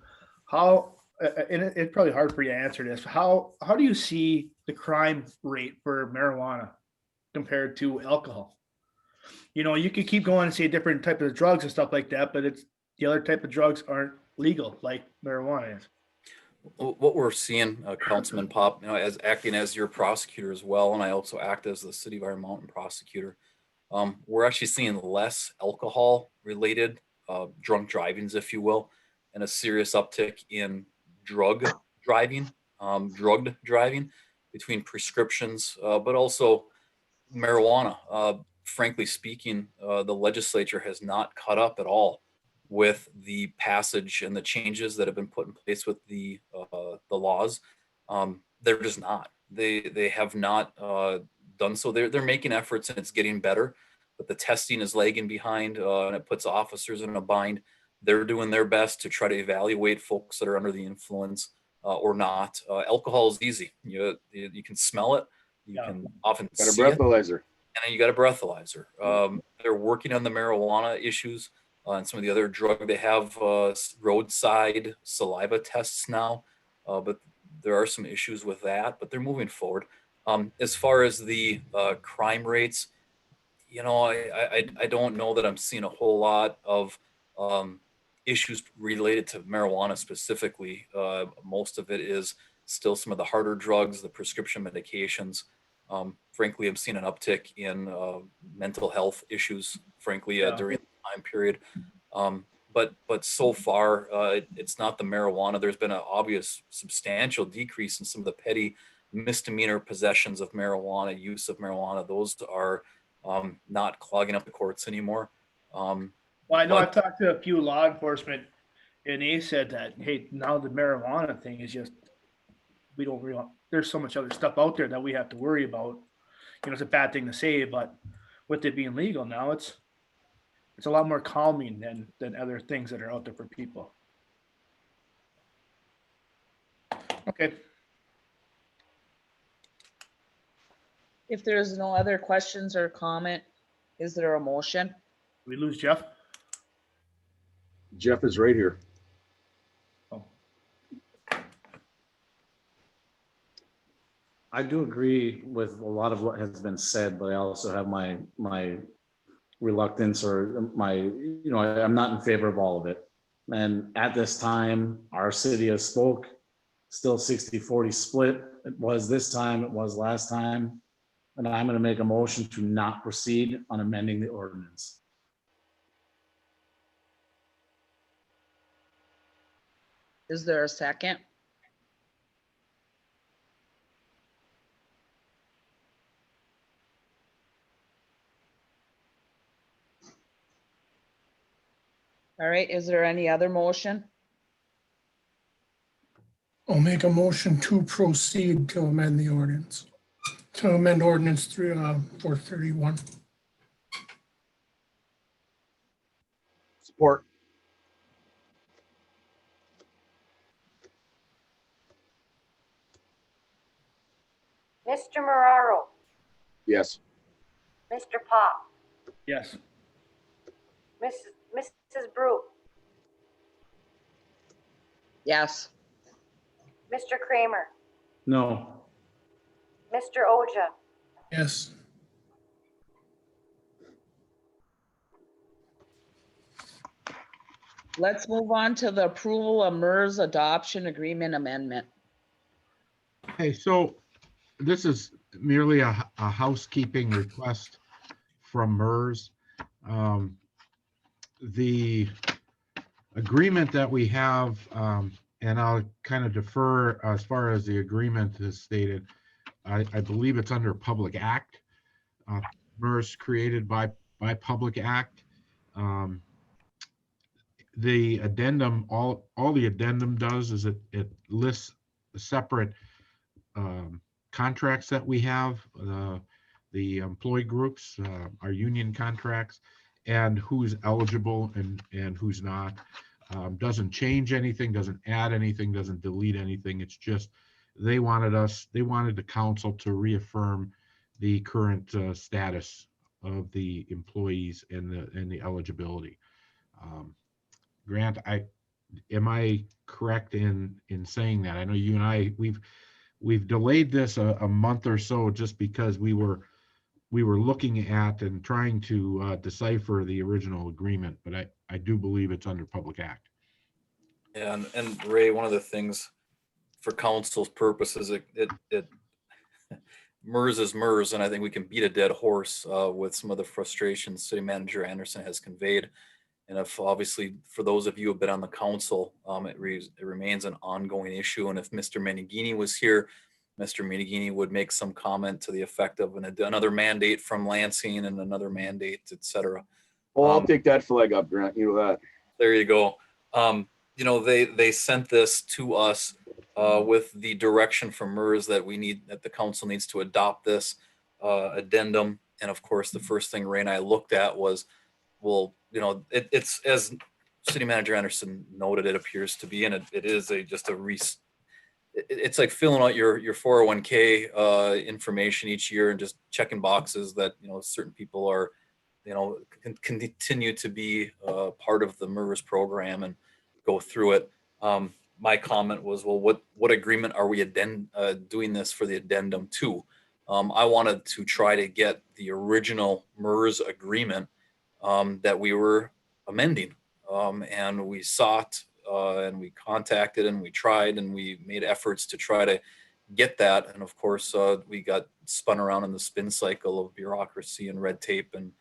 how, and it's probably hard for you to answer this, how do you see the crime rate for marijuana compared to alcohol? You know, you could keep going and say different type of drugs and stuff like that, but it's the other type of drugs aren't legal like marijuana is. What we're seeing, Councilman Pop, as acting as your prosecutor as well, and I also act as the City of Iron Mountain prosecutor, we're actually seeing less alcohol-related drunk drivings, if you will, and a serious uptick in drugged driving between prescriptions, but also marijuana. Frankly speaking, the legislature has not caught up at all with the passage and the changes that have been put in place with the laws. They're just not. They have not done so. They're making efforts and it's getting better, but the testing is lagging behind, and it puts officers in a bind. They're doing their best to try to evaluate folks that are under the influence or not. Alcohol is easy. You can smell it. You can often Got a see it, breathalyzer. and then you got a breathalyzer. They're working on the marijuana issues and some of the other drug. They have roadside saliva tests now, but there are some issues with that, but they're moving forward. As far as the crime rates, I don't know that I'm seeing a whole lot of issues related to marijuana specifically. Most of it is still some of the harder drugs, the prescription medications. Frankly, I'm seeing an uptick in mental health issues, frankly, during the time period. But so far, it's not the marijuana. There's been an obvious substantial decrease in some of the petty misdemeanor possessions of marijuana, use of marijuana. Those are not clogging up the courts anymore. Well, I know I've talked to a few law enforcement and they said that, hey, now the marijuana thing is just, we don't really, there's so much other stuff out there that we have to worry about. You know, it's a bad thing to say, but with it being legal now, it's a lot more calming than other things that are out there for people. Okay. If there's no other questions or comment, is there a motion? Did we lose Jeff? Jeff is right here. Oh. I do agree with a lot of what has been said, but I also have my reluctance or I'm not in favor of all of it. And at this time, our city has spoke, still 60-40 split. It was this time, it was last time. And I'm going to make a motion to not proceed on amending the ordinance. Is there a second? All right, is there any other motion? I'll make a motion to proceed to amend the ordinance, to amend ordinance 431. Support. Mr. Marrero, Yes. Mr. Pop, Yes. Mrs. Brew, Yes. Mr. Kramer, No. Mr. Oja, Yes. Let's move on to the approval of MERS adoption agreement amendment. Okay, so this is merely a housekeeping request from MERS. The agreement that we have, and I'll kind of defer as far as the agreement is stated, I believe it's under Public Act. MERS created by Public Act. The addendum, all the addendum does is it lists the separate contracts that we have, the employee groups, our union contracts, and who's eligible and who's not. Doesn't change anything, doesn't add anything, doesn't delete anything. It's just they wanted the council to reaffirm the current status of the employees and the eligibility. Grant, am I correct in saying that? I know you and I, we've delayed this a month or so just because we were looking at and trying to decipher the original agreement, but I do believe it's under Public Act. Yeah, and Ray, one of the things for council's purposes, it MERS is MERS, and I think we can beat a dead horse with some of the frustrations City Manager Anderson has conveyed. And if obviously for those of you who have been on the council, it remains an ongoing issue. And if Mr. Menegini was here, Mr. Menegini would make some comment to the effect of another mandate from Lansing and another mandate, et cetera. Oh, I'll take that flag up, Grant. You know that. There you go. You know, they sent this to us with the direction from MERS that that the council needs to adopt this addendum. And of course, the first thing Ray and I looked at was, well, you know, it's as City Manager Anderson noted, it appears to be, and it is it's like filling out your 401k information each year and just checking boxes that, you know, certain people are, you know, can continue to be part of the MERS program and go through it. My comment was, well, what agreement are we doing this for the addendum to? I wanted to try to get the original MERS agreement that we were amending. And we sought and we contacted and we tried and we made efforts to try to get that. And of course, we got spun around in the spin cycle of bureaucracy and red tape, and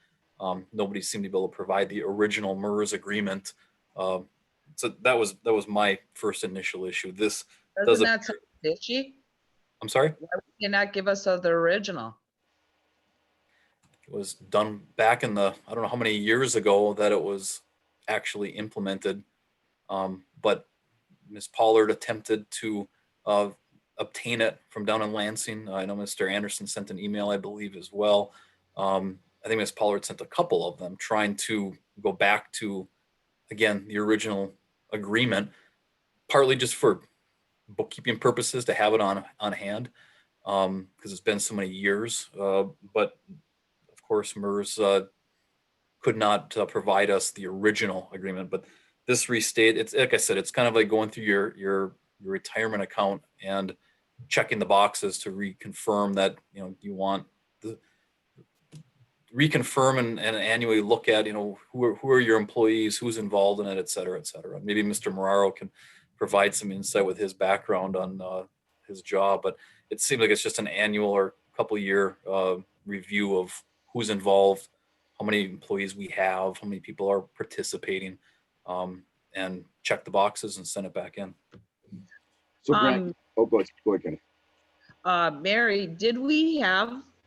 nobody seemed to be able to provide the original MERS agreement. So that was my first initial issue. This Doesn't that sound fishy? I'm sorry? Why would you not give us the original? It was done back in I don't know how many years ago that it was actually implemented. But Ms. Pollard attempted to obtain it from down in Lansing. I know Mr. Anderson sent an email, I believe, as well. I think Ms. Pollard sent a couple of them trying to go back to, again, the original agreement, partly just for bookkeeping purposes to have it on hand, because it's been so many years. But of course, MERS could not provide us the original agreement. But this restate, it's like I said, it's kind of like going through your retirement account and checking the boxes to reconfirm that, you know, you want the reconfirm and annually look at, you know, who are your employees, who's involved in it, et cetera, et cetera. Maybe Mr. Moraro can provide some insight with his background on his job, but it seems like it's just an annual or couple year review of who's involved, how many employees we have, how many people are participating, and check the boxes and send it back in. So Grant, go ahead, Kenny. Mary, did we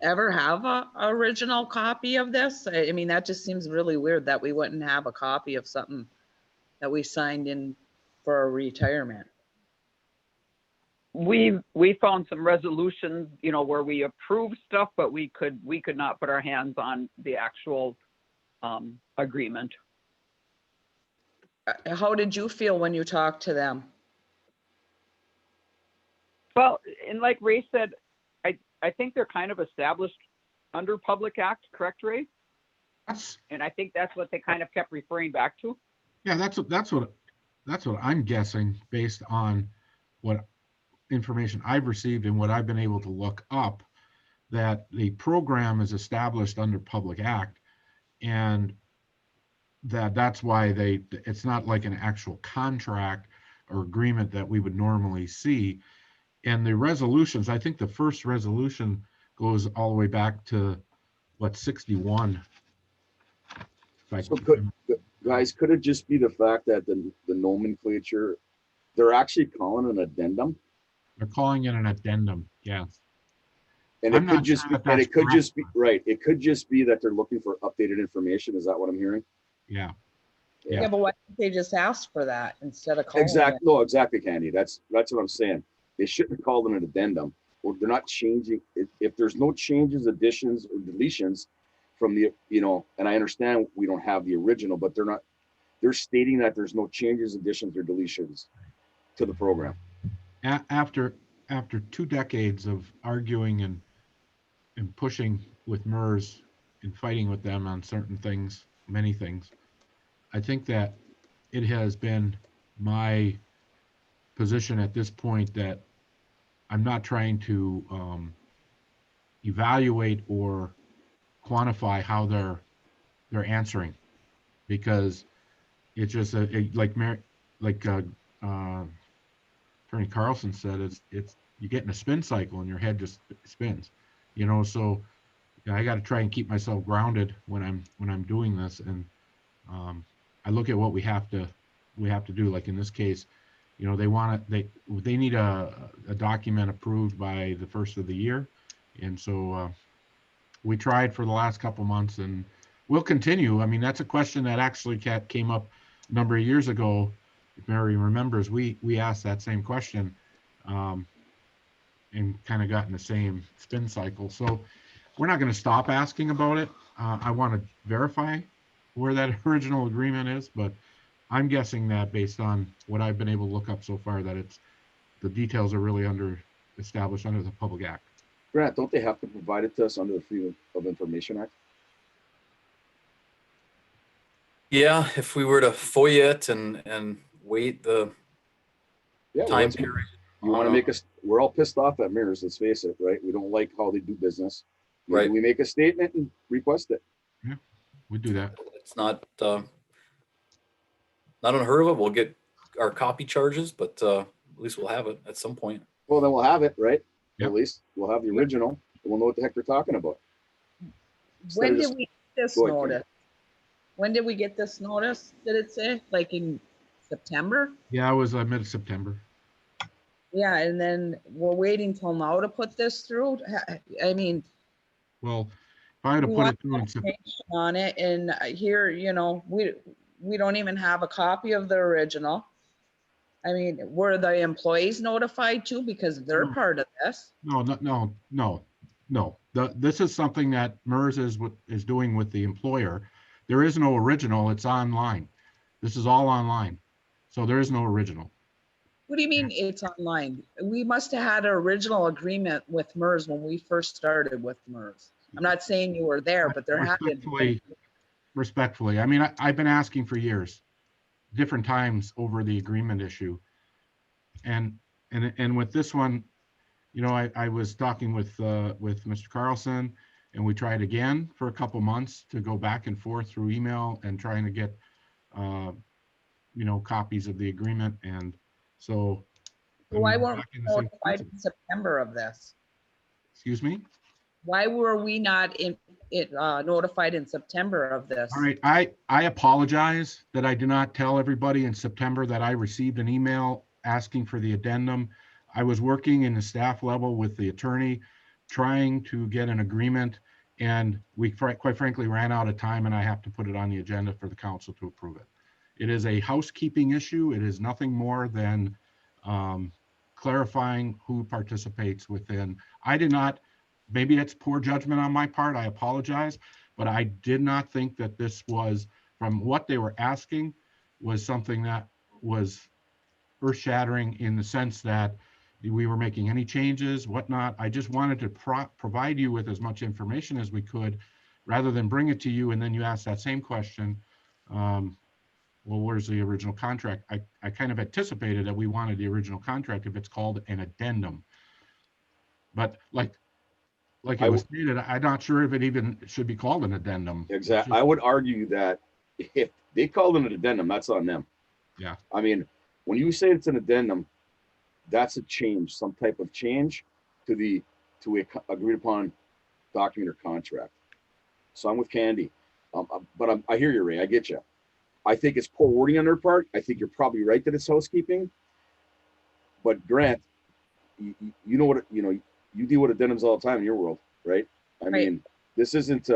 ever have a original copy of this? I mean, that just seems really weird that we wouldn't have a copy of something that we signed in for a retirement. We found some resolutions, you know, where we approved stuff, but we could not put our hands on the actual agreement. How did you feel when you talked to them? Well, and like Ray said, I think they're kind of established under Public Act, correct, Ray? And I think that's what they kind of kept referring back to. Yeah, that's what I'm guessing based on what information I've received and what I've been able to look up, that the program is established under Public Act, and that's why it's not like an actual contract or agreement that we would normally see. And the resolutions, I think the first resolution goes all the way back to what, 61. So guys, could it just be the fact that the nomenclature, they're actually calling an addendum? They're calling it an addendum, yeah. And it could just be, and it could just be, right, it could just be that they're looking for updated information. Is that what I'm hearing? Yeah. Yeah, but why didn't they just ask for that instead of calling Exactly. it? No, exactly, Candy. That's what I'm saying. They shouldn't have called it an addendum. Or they're not changing. If there's no changes, additions, or deletions from the, you know, and I understand we don't have the original, but they're stating that there's no changes, additions, or deletions to the program. After 2 decades of arguing am pushing with MERS and fighting with them on certain things, many things, I think that it has been my position at this point that I'm not trying to evaluate or quantify how they're answering, because it's just like Attorney Carlson said, it's you get in a spin cycle and your head just spins, So I got to try and keep myself grounded when I'm doing this, and I look at what we have to do. Like in this case, they need a document approved by the first of the year, and so we tried for the last couple months, and we'll continue. I mean, that's a question that actually came up a number of years ago. If Mary remembers, we asked that same question, and kind of got in the same spin cycle. So we're not going to stop asking about it. I want to verify where that original agreement is, but I'm guessing that based on what I've been able to look up so far, that the details are really established under the Public Act. Grant, don't they have to provide it to us under the Freedom of Information Act? Yeah, if we were to FOIA it and wait the Yeah, well, time that's- period. You want to make us, we're all pissed off at mirrors, let's face it, right? We don't like how they do business. Maybe Right. we make a statement and request it. We do that. It's not unheard of. We'll get our copy charges, but at least we'll have it at some point. Well, then we'll have it, right? Yep. At least we'll have the original, and we'll know what the heck they're talking about. When of did just- we get this Go ahead, Ken. notice? When did we get this notice? Did it say like in September? Yeah, it was mid-September. Yeah, and then we're waiting till now to put this through. I mean, Well, if I had to we put want it through in September, information on it, and here, we don't even have a copy of the original. I mean, were the employees notified too, because they're No. part of this? No. This is something that MERS is doing with the employer. There is no original. It's online. This is all online. So there is no original. What do you mean it's online? We must have had an original agreement with MERS when we first started with MERS. I'm not saying you were there, but there had to be. Respectfully, I mean, I've been asking for years, different times over the agreement issue. And with this one, I was talking with Mr. Carlson, and we tried again for a couple months to go back and forth through email and trying to get, copies of the agreement. And so. I Why mean, weren't back we in the same notified position. in September of this? Excuse me? Why were we not notified in September of this? All right, I apologize that I did not tell everybody in September that I received an email asking for the addendum. I was working in the staff level with the attorney, trying to get an agreement, and we quite frankly ran out of time, and I have to put it on the agenda for the council to approve it. It is a housekeeping issue. It is nothing more than clarifying who participates within. I did not, maybe it's poor judgment on my part, I apologize, but I did not think that this was, from what they were asking, was something that was earth-shattering in the sense that we were making any changes, whatnot. I just wanted to provide you with as much information as we could, rather than bring it to you and then you ask that same question. Well, where's the original contract? I kind of anticipated that we wanted the original contract if it's called an addendum. But like it was stated, I'm not sure if it even should be called an addendum. Exactly. I would argue that if they called it an addendum, that's on them. Yeah. I mean, when you say it's an addendum, that's a change, some type of change to a agreed upon document or contract. So I'm with Candy, but I hear you, Ray. I get you. I think it's poor wording on their part. I think you're probably right that it's housekeeping. But Grant, you know what, you deal with addendums all the time in your world, right? I mean, this isn't,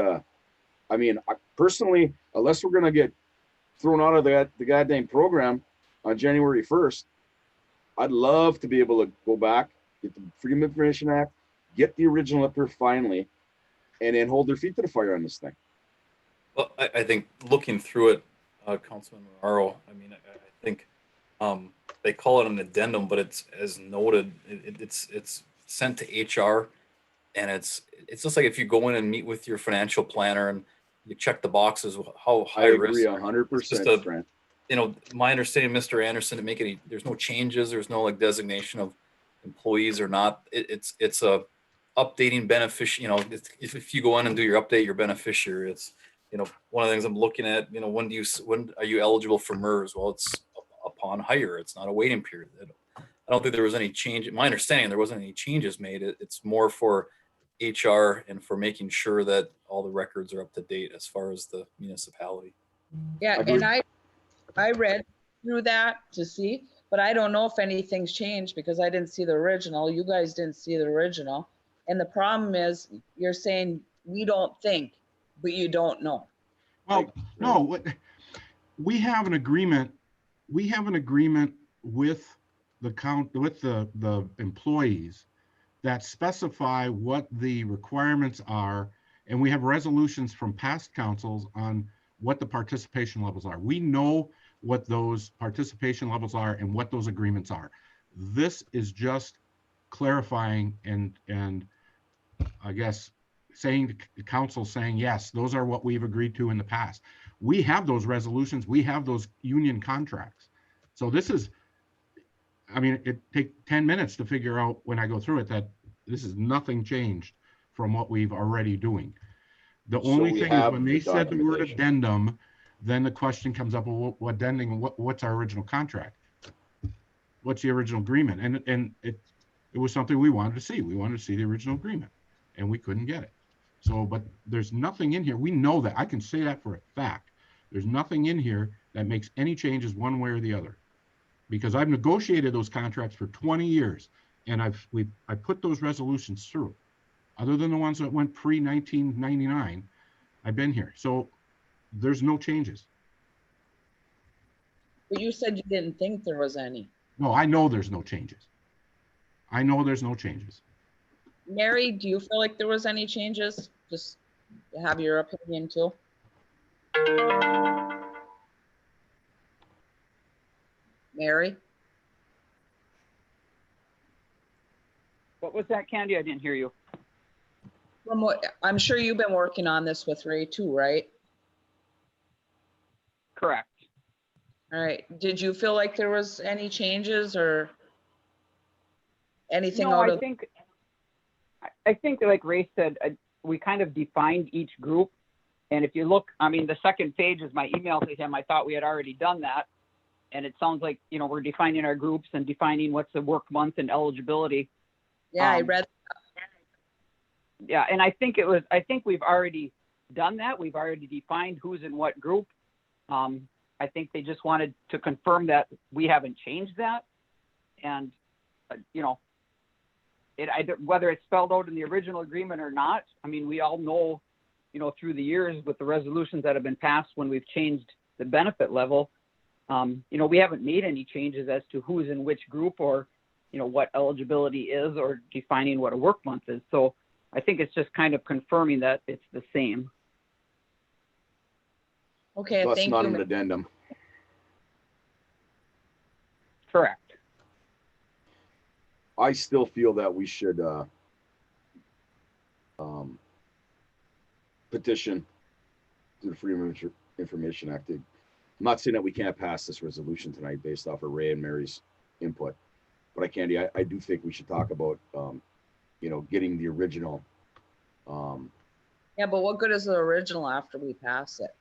personally, unless we're going to get thrown out of the goddamn program on January 1st, I'd love to be able to go back, get the Freedom of Information Act, get the original up here finally, and then hold their feet to the fire on this thing. Well, I think looking through it, Councilman Moraro, I mean, I think they call it an addendum, but it's as noted, it's sent to HR And it's just like if you go in and meet with your financial planner and you check the boxes, how I high agree risk. 100%, Fran. My understanding, Mr. Anderson, to make any, there's no changes, there's no like designation of employees or not. It's a updating beneficiary, if you go in and do your update, your beneficiary, it's, one of the things I'm looking at, when are you eligible for MERS? Well, it's upon hire, it's not a waiting period. I don't think there was any change. My understanding, there wasn't any changes made. It's more for HR and for making sure that all the records are up to date as far as the municipality. Yeah, Agreed. and I read through that to see, but I don't know if anything's changed because I didn't see the original. You guys didn't see the original. And the problem is you're saying we don't think, but you don't know. Well, no, we have an agreement. We have an agreement with the employees that specify what the requirements are. And we have resolutions from past councils on what the participation levels are. We know what those participation levels are and what those agreements are. This is just clarifying and I guess saying the council saying, yes, those are what we've agreed to in the past. We have those resolutions. We have those union contracts. So this is, I mean, it takes 10 minutes to figure out when I go through it that this is nothing changed from what we've already doing. The only we thing is have when the they said the word documentation. addendum, then the question comes up, well, what addendum, what's our original contract? What's the original agreement? And it was something we wanted to see. We wanted to see the original agreement and we couldn't get it. So, but there's nothing in here. We know that. I can say that for a fact. There's nothing in here that makes any changes one way or the other. Because I've negotiated those contracts for 20 years and I put those resolutions through. Other than the ones that went pre-1999, I've been here. So there's no changes. But you said you didn't think there was any. No, I know there's no changes. I know there's no changes. Mary, do you feel like there was any changes? Just to have your opinion too. Mary? What was that, Candy? I didn't hear you. From what, I'm sure you've been working on this with Ray too, right? Correct. All right. Did you feel like there was any changes or anything No, out I of? think like Ray said, we kind of defined each group. And if you look, I mean, the second page is my email to him. I thought we had already done that. And it sounds like, we're defining our groups and defining what's the work month and eligibility. Yeah, I read. Yeah, and I think we've already done that. We've already defined who's in what group. I think they just wanted to confirm that we haven't changed that. And, whether it's spelled out in the original agreement or not, I mean, we all know, through the years with the resolutions that have been passed when we've changed the benefit level, we haven't made any changes as to who's in which group or, what eligibility is or defining what a work month is. So I think it's just kind of confirming that it's the same. Okay, That's thank not you. an addendum. Correct. I still feel that we should petition to the Freedom of Information Act. I'm not saying that we can't pass this resolution tonight based off of Ray and Mary's input, but I do think we should talk about, getting the original. Yeah, but what good is the original after we pass it?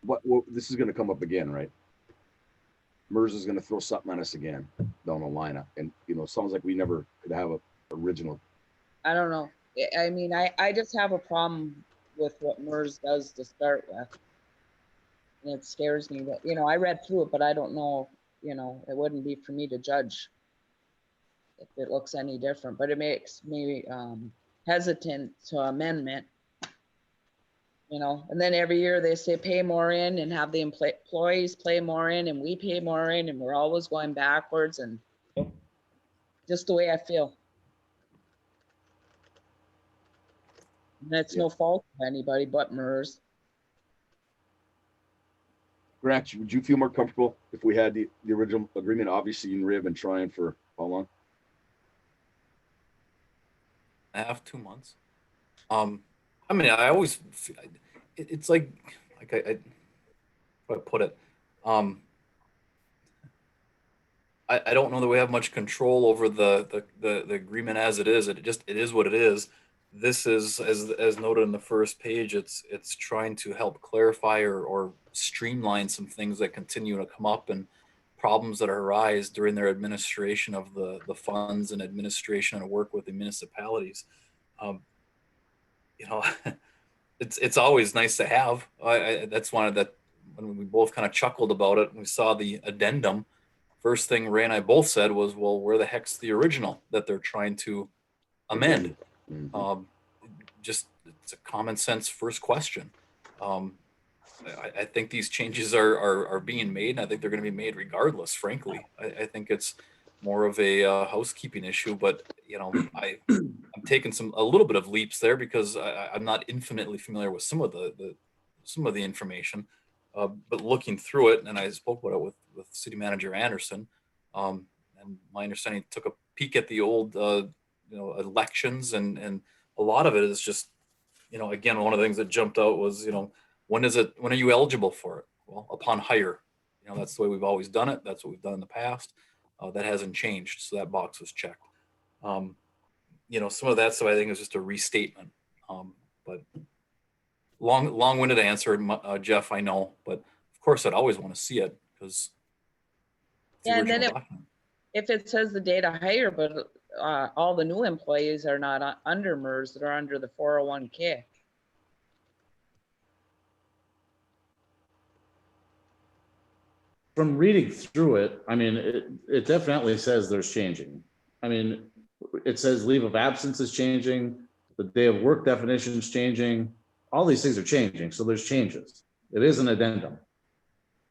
What this is going to come up again, right? MERS is going to throw something on us again down the line, and it sounds like we never could have a original. I don't know. I mean, I just have a problem with what MERS does to start with. And it scares me that, I read through it, but I don't know, it wouldn't be for me to judge if it looks any different, but it makes me hesitant to amendment. And then every year they say pay more in and have the employees pay more in and we pay more in and we're always going backwards and just the way I feel. And that's no fault of anybody but MERS. Grant, would you feel more comfortable if we had the original agreement? Obviously, you and Ray have been trying for how long? and a half, 2 months. I mean, I always, it's like how do I put it? I don't know that we have much control over the agreement as it is. It is what it is. This is, as noted in the first page, it's trying to help clarify or streamline some things that continue to come up and problems that arise during their administration of the funds and administration and work with the municipalities. Um, you know, it's always nice to have. That's one of that when we both kind of chuckled about it. We saw the addendum. First thing Ray and I both said was, well, where the heck's the original that they're trying to amend? Mhm. Just it's a common sense first question. I think these changes are being made, and I think they're going to be made regardless. Frankly, I think it's more of a housekeeping issue. But you know, I'm taking a little bit of leaps there because I'm not infinitely familiar with some of the information. But looking through it, and I spoke about it with City Manager Anderson, and my understanding took a peek at the old elections, and a lot of it is just, again, one of the things that jumped out was, when are you eligible for it? Well, upon hire. That's the way we've always done it. That's what we've done in the past. That hasn't changed, so that box was checked. Some of that stuff I think is just a restatement. But long-winded answer, Jeff, I know, but of course I'd always want to see it because Yeah, and then if it says the date of hire, but all the new employees are not under MERS, they're under the 401k. From reading through it, I mean, it definitely says there's changing. I mean, it says leave of absence is changing, the day of work definition is changing, all these things are changing, so there's changes. It is an addendum.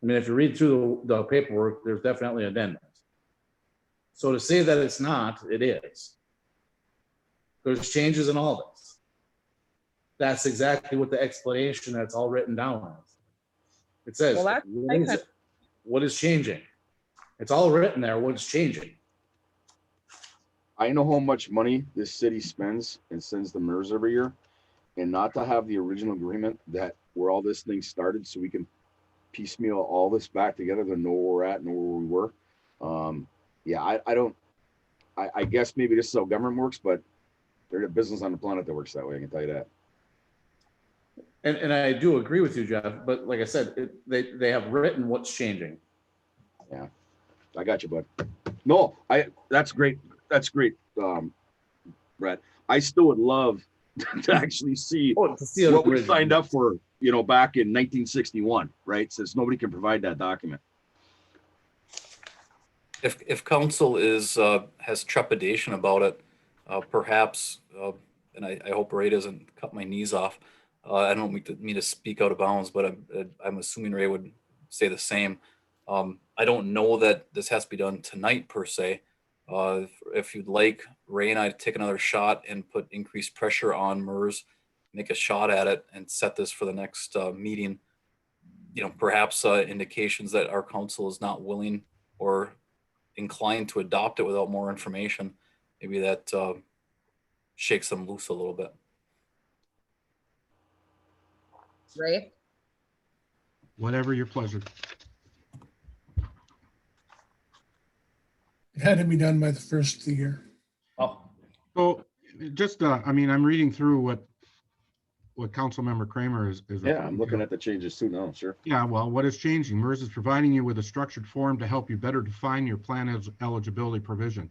I mean, if you read through the paperwork, there's definitely addendums. So to say that it's not, it is. There's changes in all this. That's exactly what the explanation that's all written down is. It says, well, what is changing? It's all written there, what's changing. I know how much money this city spends and sends the MERS every year, and not to have the original agreement that where all this thing started so we can piecemeal all this back together to know where we're at, know where we were. I guess maybe this is how government works, but there's a business on the planet that works that way. I can tell you that. And I do agree with you, Jeff, but like I said, they have written what's changing. Yeah, I got you, bud. No, that's great. That's great, Brett. I still would love to actually see what we signed up for, back in 1961, right? Since nobody can provide that document. If council has trepidation about it, perhaps, and I hope Ray doesn't cut my knees off. I don't mean to speak out of bounds, but I'm assuming Ray would say the same. I don't know that this has to be done tonight per se. If you'd like Ray and I to take another shot and put increased pressure on MERS, make a shot at it and set this for the next meeting, perhaps indications that our council is not willing or inclined to adopt it without more information, maybe that shakes them loose a little bit. Right? Whatever your pleasure. It had to be done by the first of the year. Oh, So just, I mean, I'm reading through what Councilmember Kramer is. Yeah, I'm looking at the changes too now, sure. Yeah, well, what is changing? MERS is providing you with a structured form to help you better define your plan eligibility provision.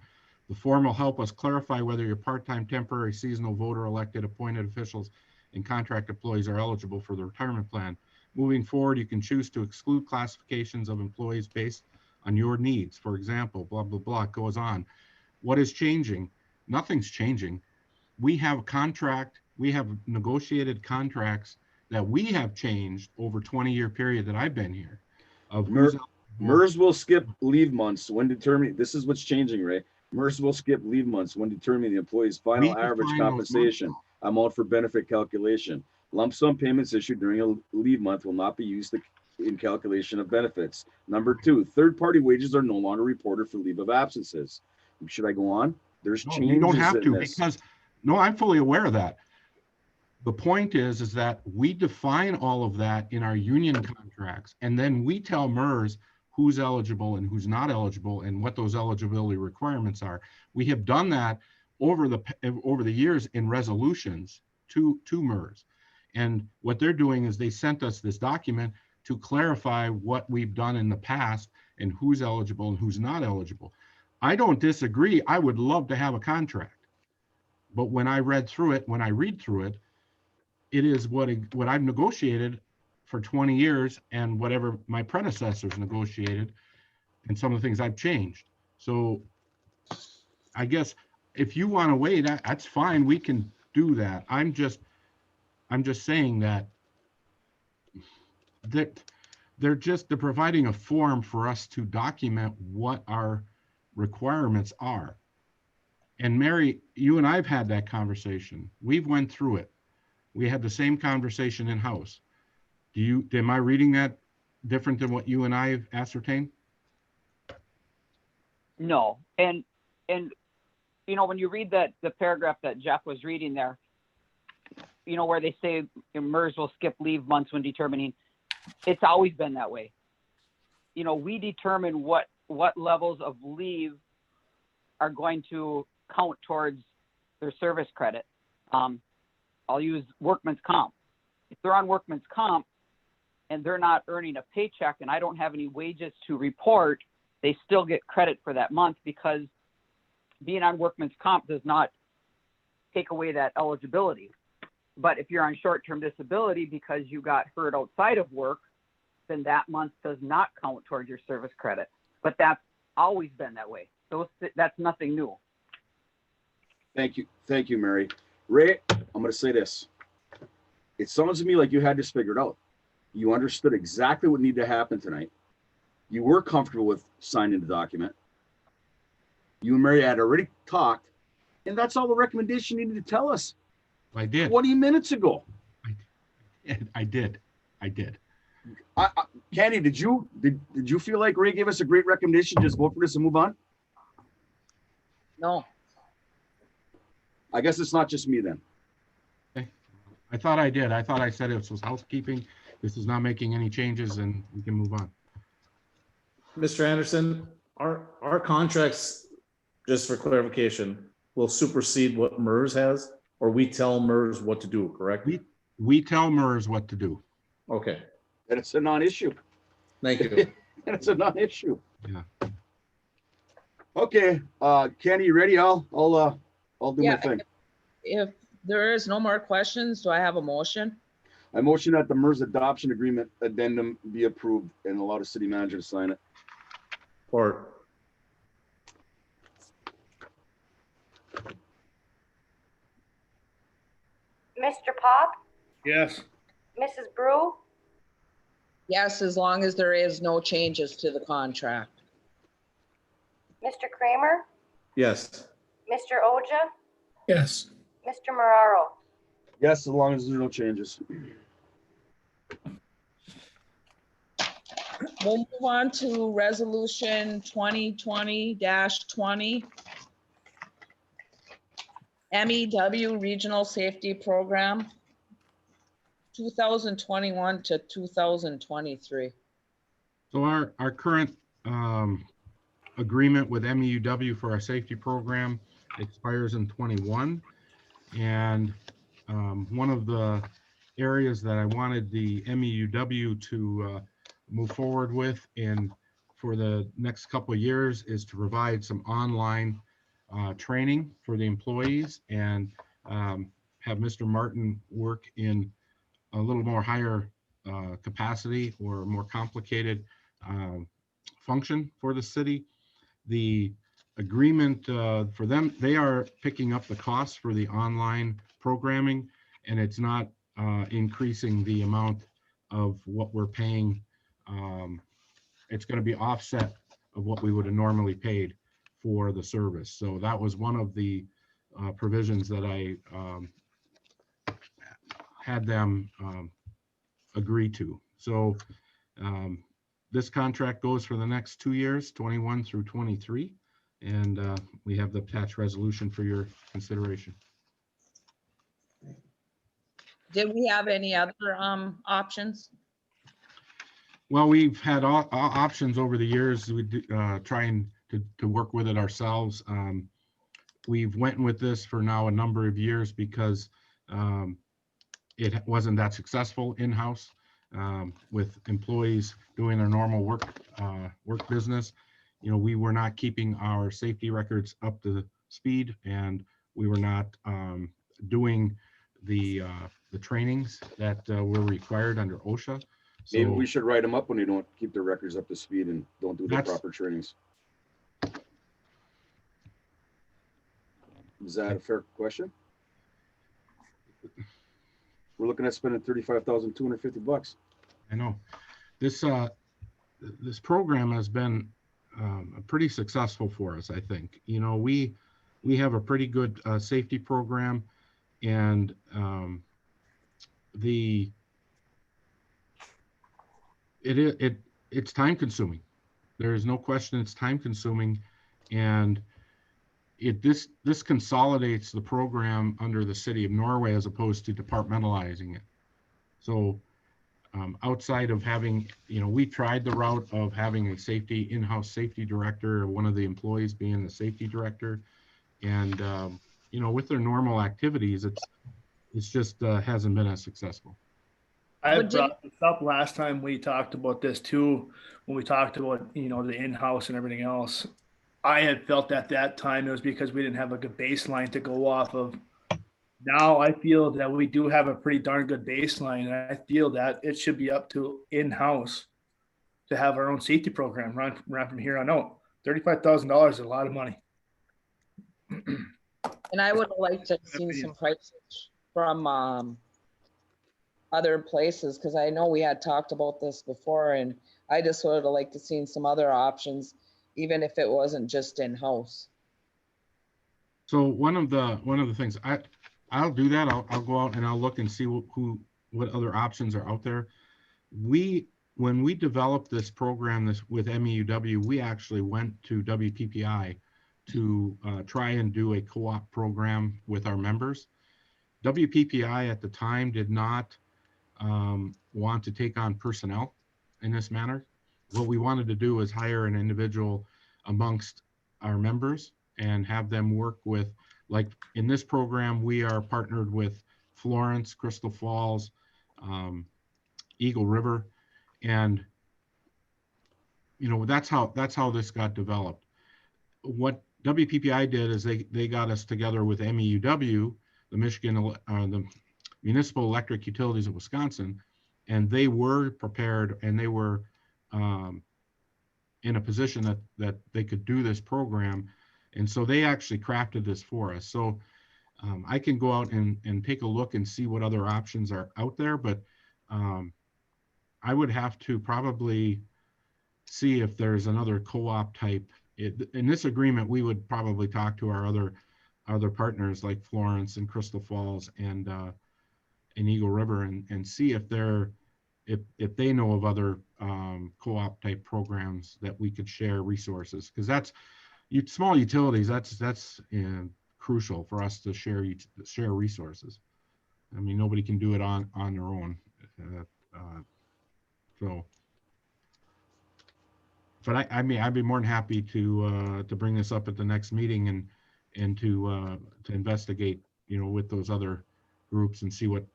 The form will help us clarify whether your part-time, temporary, seasonal, voter elected, appointed officials, and contract employees are eligible for the retirement plan. Moving forward, you can choose to exclude classifications of employees based on your needs. For example, blah, blah, blah, it goes on. What is changing? Nothing's changing. We have a contract, we have negotiated contracts that we have changed over 20-year period that I've been here. MERS will skip leave months when determining, this is what's changing, Ray. MERS will skip leave months when determining the employee's final average compensation amount for benefit calculation. Lump sum payments issued during a leave month will not be used in calculation of benefits. Number 2, third-party wages are no longer reported for leave of absences. Should I go on? There's changes. You don't have to, this. because No, I'm fully aware of that. The point is that we define all of that in our union contracts, and then we tell MERS who's eligible and who's not eligible and what those eligibility requirements are. We have done that over the years in resolutions to MERS. And what they're doing is they sent us this document to clarify what we've done in the past and who's eligible and who's not eligible. I don't disagree. I would love to have a contract. But when I read through it, it is what I've negotiated for 20 years and whatever my predecessors negotiated and some of the things I've changed. So I guess if you want to wait, that's fine. We can do that. I'm just saying that they're providing a form for us to document what our requirements are. And Mary, you and I've had that conversation. We've went through it. We had the same conversation in-house. Am I reading that different than what you and I have ascertained? No. And you know, when you read the paragraph that Jeff was reading there, you know, where they say MERS will skip leave months when determining, it's always been that way. You know, we determine what levels of leave are going to count towards their service credit. I'll use workman's comp. If they're on workman's comp and they're not earning a paycheck and I don't have any wages to report, they still get credit for that month, because being on workman's comp does not take away that eligibility. But if you're on short-term disability because you got hurt outside of work, then that month does not count towards your service credit. But that's always been that way. So that's nothing new. Thank you, Mary. Ray, I'm going to say this. It sounds to me like you had this figured out. You understood exactly what needed to happen tonight. You were comfortable with signing the document. You and Mary had already talked, and that's all the recommendation you needed to tell us. I did. 20 minutes ago. I did. Candy, did you feel like Ray gave us a great recommendation? Just vote for this and move on? No. I guess it's not just me then. Okay. I thought I did. I thought I said it was housekeeping. This is not making any changes and we can move on. Mr. Anderson, our contracts, just for clarification, will supersede what MERS has, or we tell MERS what to do, correct? We tell MERS what to do. Okay, And it's a non-issue. thank you. And it's a non-issue. Yeah. Okay, Candy, you ready? I'll do my thing. If there is no more questions, do I have a motion? I motion that the MERS adoption agreement addendum be approved and allow the city manager to sign it. Or Mr. Pop, Yes. Mrs. Brew, Yes, as long as there is no changes to the contract. Mr. Kramer, yes, Mr. Oja, Yes. Mr. Marraro. Yes, as long as there's no changes. We'll move on to resolution 2020-20. MEW Regional Safety Program, 2021 to 2023. So our current agreement with MEUW for our safety program expires in 21. And one of the areas that I wanted the MEUW to move forward with and for the next couple of years is to provide some online training for the employees and have Mr. Martin work in a little more higher capacity or more complicated function for the city. The agreement for them, they are picking up the costs for the online programming, and it's not increasing the amount of what we're paying. It's going to be offset of what we would have normally paid for the service. So that was one of the provisions that I had them agree to. So this contract goes for the next 2 years, 21 through 23. And we have the attached resolution for your consideration. Did we have any other options? Well, we've had options over the years. We trying to work with it ourselves. We've went with this for now a number of years because it wasn't that successful in-house with employees doing their normal work business. You know, we were not keeping our safety records up to speed, and we were not doing the trainings that were required under OSHA. Maybe So we should write them up when they don't keep their records up to speed and don't do the That's- proper trainings. Is that a fair question? We're looking at spending $35,250. I know this this program has been pretty successful for us. I think, you know, we have a pretty good safety program, and it's time consuming. There is no question it's time consuming, and this consolidates the program under the city of Norway as opposed to departmentalizing it. So outside of having, you know, we tried the route of having a in-house safety director, or one of the employees being the safety director, and you know, with their normal activities, it's just hasn't been as successful. I Would you- brought this up last time we talked about this too, when we talked about, you know, the in-house and everything else. I had felt at that time it was because we didn't have a good baseline to go off of. Now I feel that we do have a pretty darn good baseline, and I feel that it should be up to in-house to have our own safety program run from here on out. $35,000 is a lot of money. And I would like to see some prices from other places, because I know we had talked about this before, and I just would have liked to seen some other options, even if it wasn't just in-house. So one of the things I'll do that. I'll go out and I'll look and see what other options are out there. When we developed this program with MEUW, we actually went to WPPI to try and do a co-op program with our members. WPPI at the time did not want to take on personnel in this manner. What we wanted to do was hire an individual amongst our members and have them work with, like in this program, we are partnered with Florence, Crystal Falls, Eagle River, and you know, that's how this got developed. What WPPI did is they got us together with MEUW, the Municipal Electric Utilities of Wisconsin, and they were prepared, and they were in a position that they could do this program, and so they actually crafted this for us. So I can go out and take a look and see what other options are out there, but I would have to probably see if there's another co-op type. In this agreement, we would probably talk to our other partners like Florence and Crystal Falls and Eagle River and see if they know of other co-op type programs that we could share resources, because that's small utilities. That's crucial for us to share resources. I mean, nobody can do it on their own. But I mean, I'd be more than happy to bring this up at the next meeting and to investigate, you know, with those other groups and see what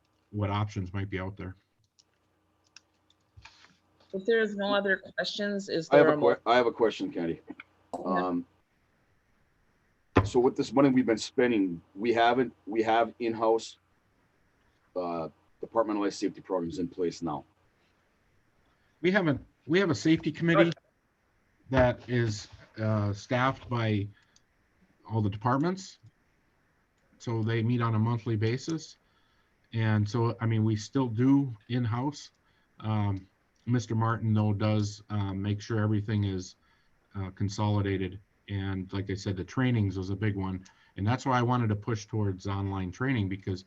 options might be out there. If there's no other questions, is I there have a question, Candy. So with this money we've been spending, we have in-house departmentalized safety programs in place now. We have a safety committee that is staffed by all the departments. So they meet on a monthly basis. And so, I mean, we still do in-house. Mr. Martin, though, does make sure everything is consolidated. And like I said, the trainings was a big one. And that's why I wanted to push towards online training, because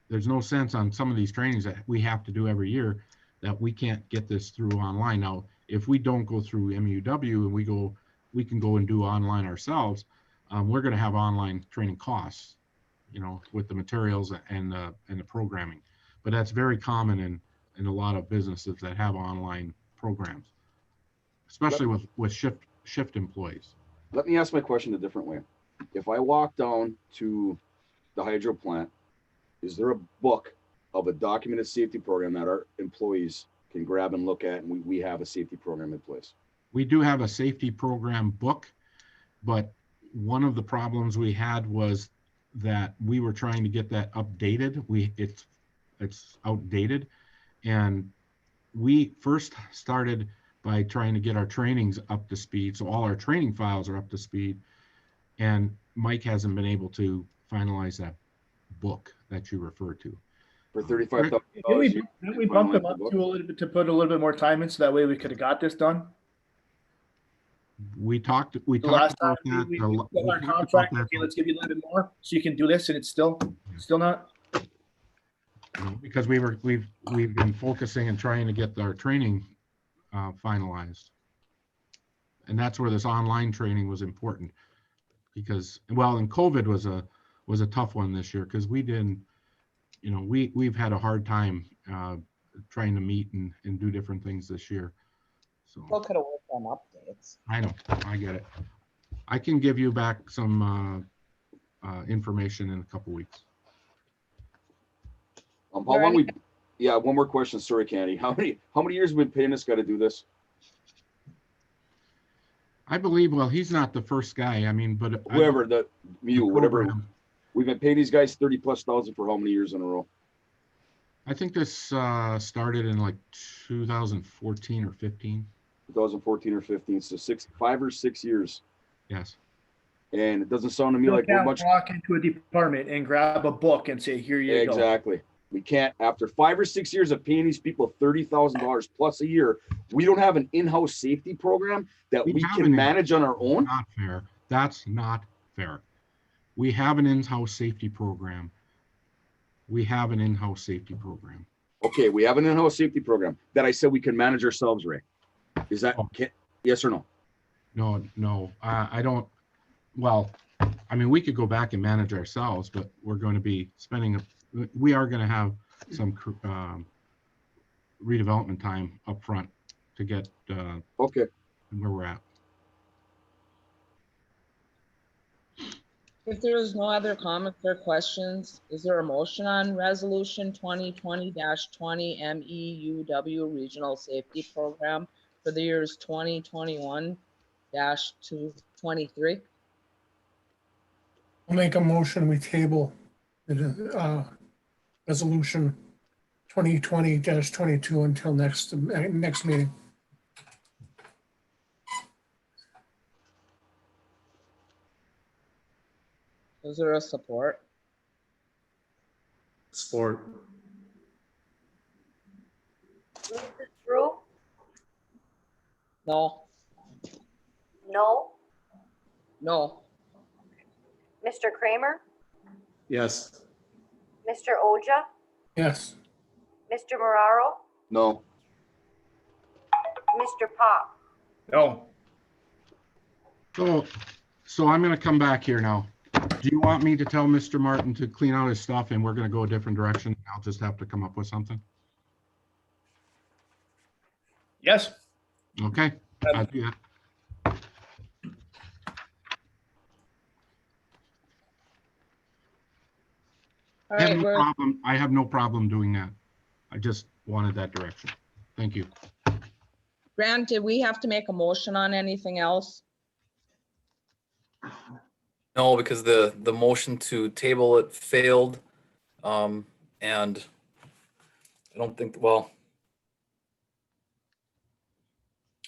there's no sense on some of these trainings that we have to do every year that we can't get this through online. Now, if we don't go through MEUW and we can go and do online ourselves, we're going to have online training costs, you know, with the materials and the programming. But that's very common in a lot of businesses that have online programs, especially with shift employees. Let me ask my question a different way. If I walk down to the hydro plant, is there a book of a documented safety program that our employees can grab and look at, and we have a safety program in place? We do have a safety program book, but one of the problems we had was that we were trying to get that updated. It's outdated, and we first started by trying to get our trainings up to speed. So all our training files are up to speed, and Mike hasn't been able to finalize that book that you referred to. For $35,000. Didn't we bump them up to a little bit to put a little bit more time in so that way we could have got this done? We talked The last time about that. we we got our talked about contract, that, okay, let's give you a little bit more so you can do this, and it's still not. because we've been focusing and trying to get our training finalized, and that's where this online training was important, because, well, and COVID was a tough one this year, because we didn't, you know, we've had a hard time trying to meet and do different things this year. So Still could have worked on updates. I know, I get it. I can give you back some information in a couple weeks. How long we? Yeah, one more question. Sorry, Candy. How many years have we been paying this guy to do this? I believe, well, he's not the first guy. I mean, but Whoever whatever. program. We've been paying these guys 30,000+ for how many years in a row? I think this started in like 2014 or 15. 2014 or 15, so 5 or 6 years. Yes. And it doesn't sound to me You like we're can't much. walk into a department and grab a book and say, here you go. Exactly. We can't, after 5 or 6 years of paying these people $30,000 plus a year, we don't have an in-house safety program that we have can an manage on our own. Not fair. That's not fair. We have an in-house safety program. We have an in-house safety program. Okay, we have an in-house safety program that I said we can manage ourselves, Ray. Is that yes or no? No, I don't. Well, I mean, we could go back and manage ourselves, but we're going to be we are going to have some redevelopment time up front to get okay where we're at. If there is no other comments or questions, is there a motion on resolution 2020-20 MEUW Regional Safety Program for the years 2021-23? I'll make a motion, we table the resolution 2020-22 until next meeting. Is there a support? Sport. Mrs. Drew? No, No. no, Mr. Kramer? Yes. Mr. Oja? Yes, Mr. Marraro? no Mr. Pop? No. So I'm going to come back here now. Do you want me to tell Mr. Martin to clean out his stuff and we're going to go a different direction? I'll just have to come up with something. Yes. Okay. I'll do that. all I have right, no we're, problem. I have no problem doing that. I just wanted that direction. Thank you. Grant, did we have to make a motion on anything else? No, because the motion to table it failed. And I don't think, well,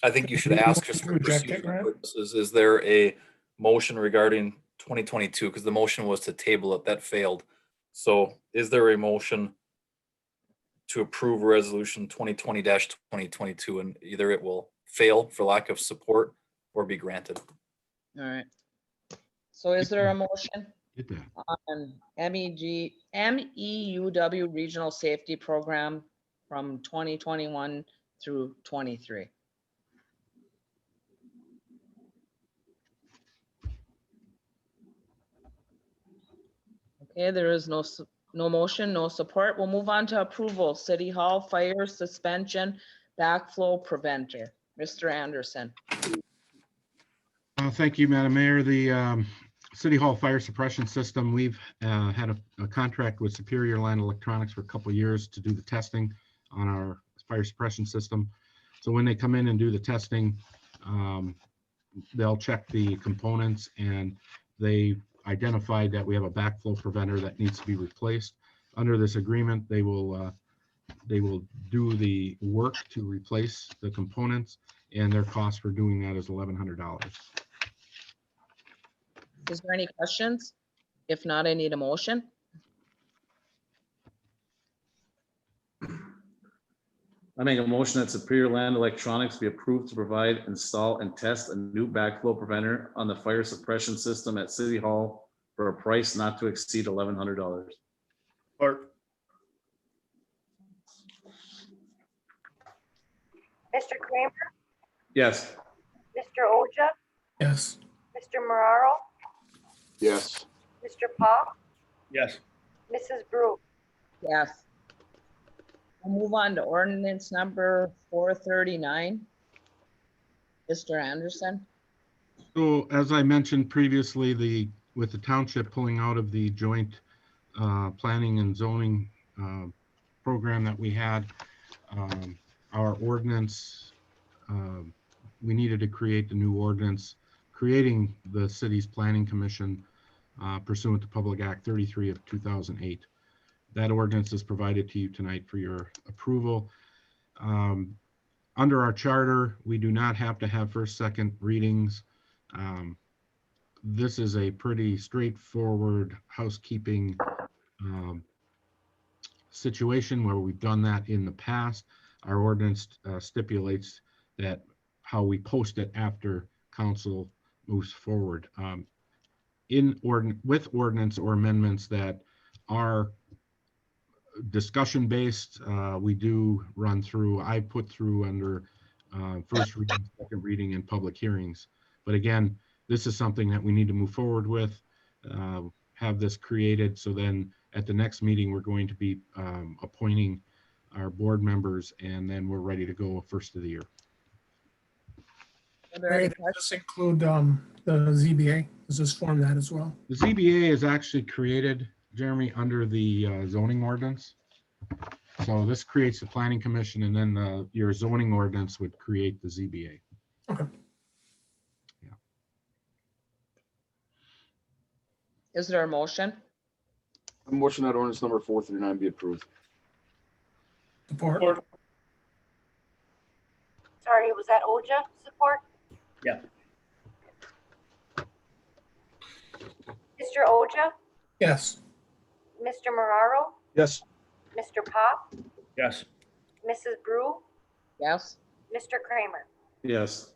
I think you should ask just for Reject it, procedural right? purposes, is there a motion regarding 2022? Because the motion was to table it, that failed. So is there a motion to approve resolution 2020-2022, and either it will fail for lack of support or be granted? All right. So is there a motion Get that. on MEUW Regional Safety Program from 2021 through 23? Okay, there is no motion, no support. We'll move on to approval. City Hall Fire Suspension Backflow Preventer. Mr. Anderson. Thank you, Madam Mayor. The City Hall Fire Suppression System, we've had a contract with Superior Line Electronics for a couple of years to do the testing on our fire suppression system. So when they come in and do the testing, they'll check the components, and they identified that we have a backflow preventer that needs to be replaced. Under this agreement, they will do the work to replace the components, and their cost for doing that is $1,100. Is there any questions? If not, I need a motion. I make a motion that Superior Land Electronics be approved to provide, install, and test a new backflow preventer on the fire suppression system at City Hall for a price not to exceed $1,100. Or Mr. Kramer, Yes. Mr. Oja, Yes. Mr. Marraro, Yes. Mr. Pop, yes. Mrs. Brew. Yes. We'll move on to ordinance number 439. Mr. Anderson. So as I mentioned previously, with the township pulling out of the joint planning and zoning program that we had, our ordinance, we needed to create the new ordinance, creating the city's planning commission pursuant to Public Act 33 of 2008. That ordinance is provided to you tonight for your approval. Under our charter, we do not have to have first, second readings. This is a pretty straightforward housekeeping situation where we've done that in the past. Our ordinance stipulates that how we post it after council moves forward. With ordinance or amendments that are discussion based, we do run through, I put through under first reading, second reading, and public hearings. But again, this is something that we need to move forward with, have this created. So then at the next meeting, we're going to be appointing our board members, and then we're ready to go first of the year. Are there any Does questions? this include the ZBA? Does this form that as well? The ZBA is actually created, Jeremy, under the zoning ordinance. So this creates the planning commission, and then your zoning ordinance would create the ZBA. Okay. Is there a motion? A motion that ordinance number 439 be approved. Support. Sorry, was that Oja support? Yeah. Mr. Oja, Yes. Mr. Marraro, Yes. Mr. Pop, Yes. Mrs. Brew, Yes. Mr. Kramer. Yes.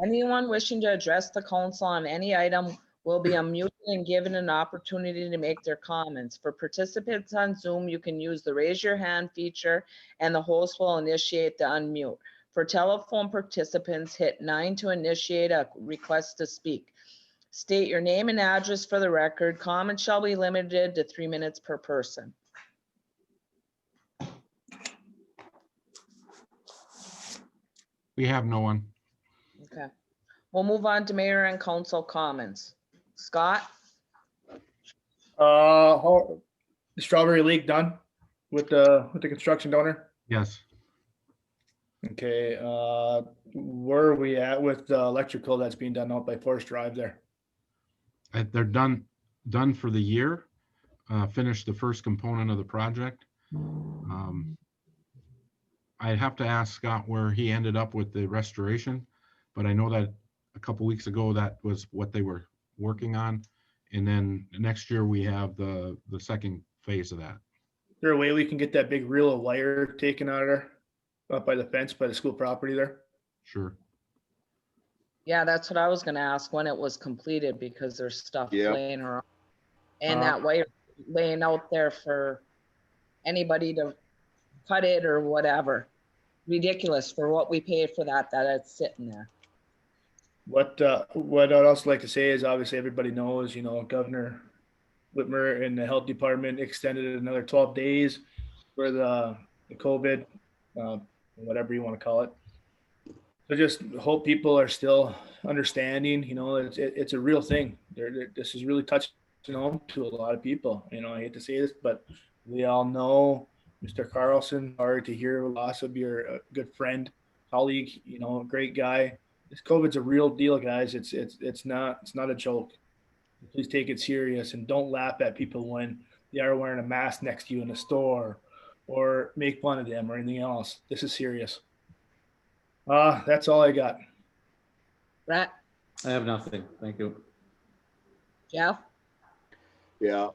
Anyone wishing to address the council on any item will be unmuted and given an opportunity to make their comments. For participants on Zoom, you can use the raise your hand feature and the host will initiate the unmute. For telephone participants, hit 9 to initiate a request to speak. State your name and address for the record. Comments shall be limited to 3 minutes per person. We have no one. Okay. We'll move on to mayor and council comments. Scott? The Strawberry League done with the construction donor? Yes. Okay, where are we at with the electrical that's being done out by Forest Drive there? They're done for the year. Finished the first component of the project. I'd have to ask Scott where he ended up with the restoration, but I know that a couple weeks ago that was what they were working on. And then next year we have the second phase of that. Is there a way we can get that big reel of wire taken out of there, up by the fence, by the school property there? Sure. Yeah, that's what I was gonna ask when it was completed because there's stuff Yeah. laying around. And that wire laying out there for anybody to cut it or whatever. Ridiculous for what we paid for that it's sitting there. What I'd also like to say is obviously everybody knows, Governor Whitmer and the health department extended it another 12 days for the COVID, whatever you want to call it. So just hope people are still understanding, it's a real thing. This is really touching home to a lot of people. I hate to say this, but we all know Mr. Carlson, sorry to hear loss of your good friend, colleague, great guy. This COVID's a real deal, guys. It's not a joke. Please take it serious and don't laugh at people when they are wearing a mask next to you in the store or make fun of them or anything else. This is serious. That's all I got. Brett, I have nothing. Thank you. Jeff, Yeah,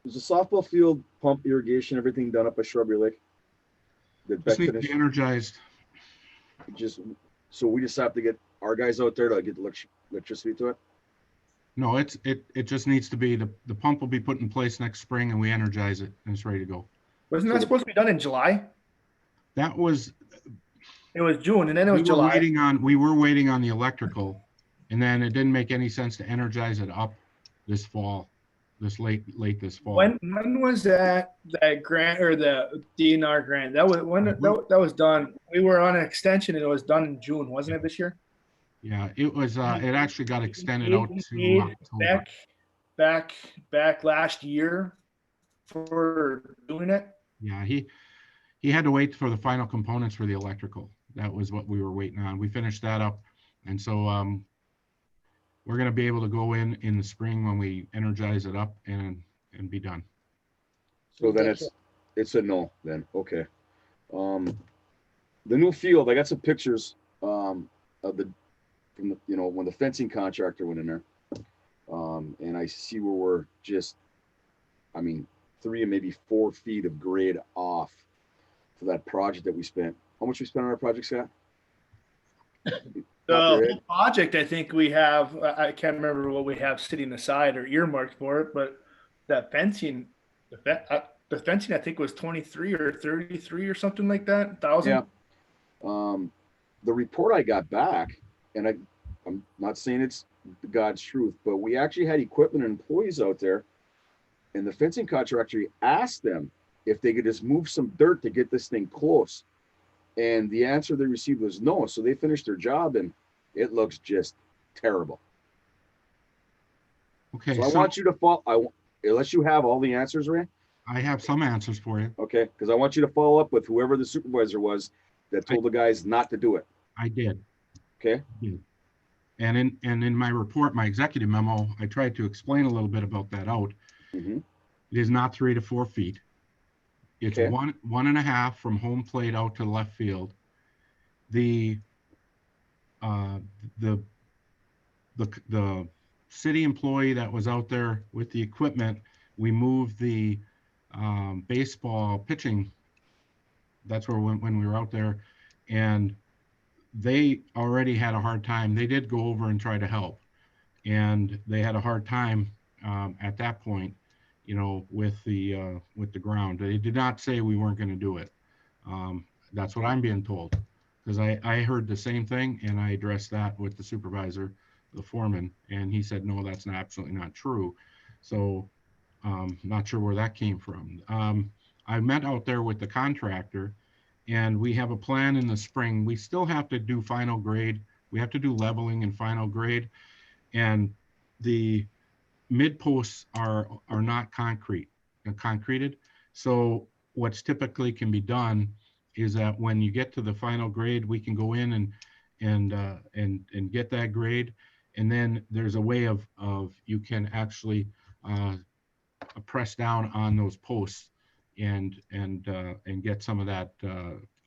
is the softball field pump irrigation, everything done up at Shrubbery Lake? Did Beck Just need to finish? be energized. So we just have to get our guys out there to get the electricity to it? No, it just needs to be, the pump will be put in place next spring and we energize it and it's ready to go. Wasn't that supposed to be done in July? That was, It was June and then it was July. we were waiting on the electrical, and then it didn't make any sense to energize it up this fall, this late this fall. When was that grant or the DNR grant? That was when that was done. We were on an extension and it was done in June, wasn't it this year? Yeah, it was, it actually got extended out to October. Back last year for doing it. Yeah, he had to wait for the final components for the electrical. That was what we were waiting on. We finished that up. And so we're going to be able to go in the spring when we energize it up and be done. So then it's a no then. Okay. The new field, I got some pictures of from the, when the fencing contractor went in there. And I see where we're just, 3 and maybe 4 feet of grade off for that project that we spent. How much we spent on our project, Scott? The whole project, I think we have, I can't remember what we have sitting aside or earmarked for it, but that fencing, the fencing, I think was 23 or 33 or something like that, 1,000. Yeah. The report I got back, and I'm not saying it's God's truth, but we actually had equipment and employees out there, and the fencing contractor asked them if they could just move some dirt to get this thing close. And the answer they received was no. So they finished their job and it looks just terrible. Okay. So I want you to follow, unless you have all the answers, Ray. I have some answers for you. Okay. Because I want you to follow up with whoever the supervisor was that told the guys not to do it. I did. Okay. And in my report, my executive memo, I tried to explain a little bit about that out. Mm-hmm. It is not 3 to 4 feet. It's Okay. 1.5 from home plate out to left field. The city employee that was out there with the equipment, we moved the baseball pitching. That's where when we were out there, and they already had a hard time. They did go over and try to help, and they had a hard time at that point, with the ground. They did not say we weren't going to do it. That's what I'm being told, because I heard the same thing, and I addressed that with the supervisor, the foreman, and he said, no, that's absolutely not true. So not sure where that came from. I met out there with the contractor, and we have a plan in the spring. We still have to do final grade. We have to do leveling and final grade, and the mid posts are not concreted. So what's typically can be done is that when you get to the final grade, we can go in and get that grade, and then there's a way of you can actually press down on those posts and get some of that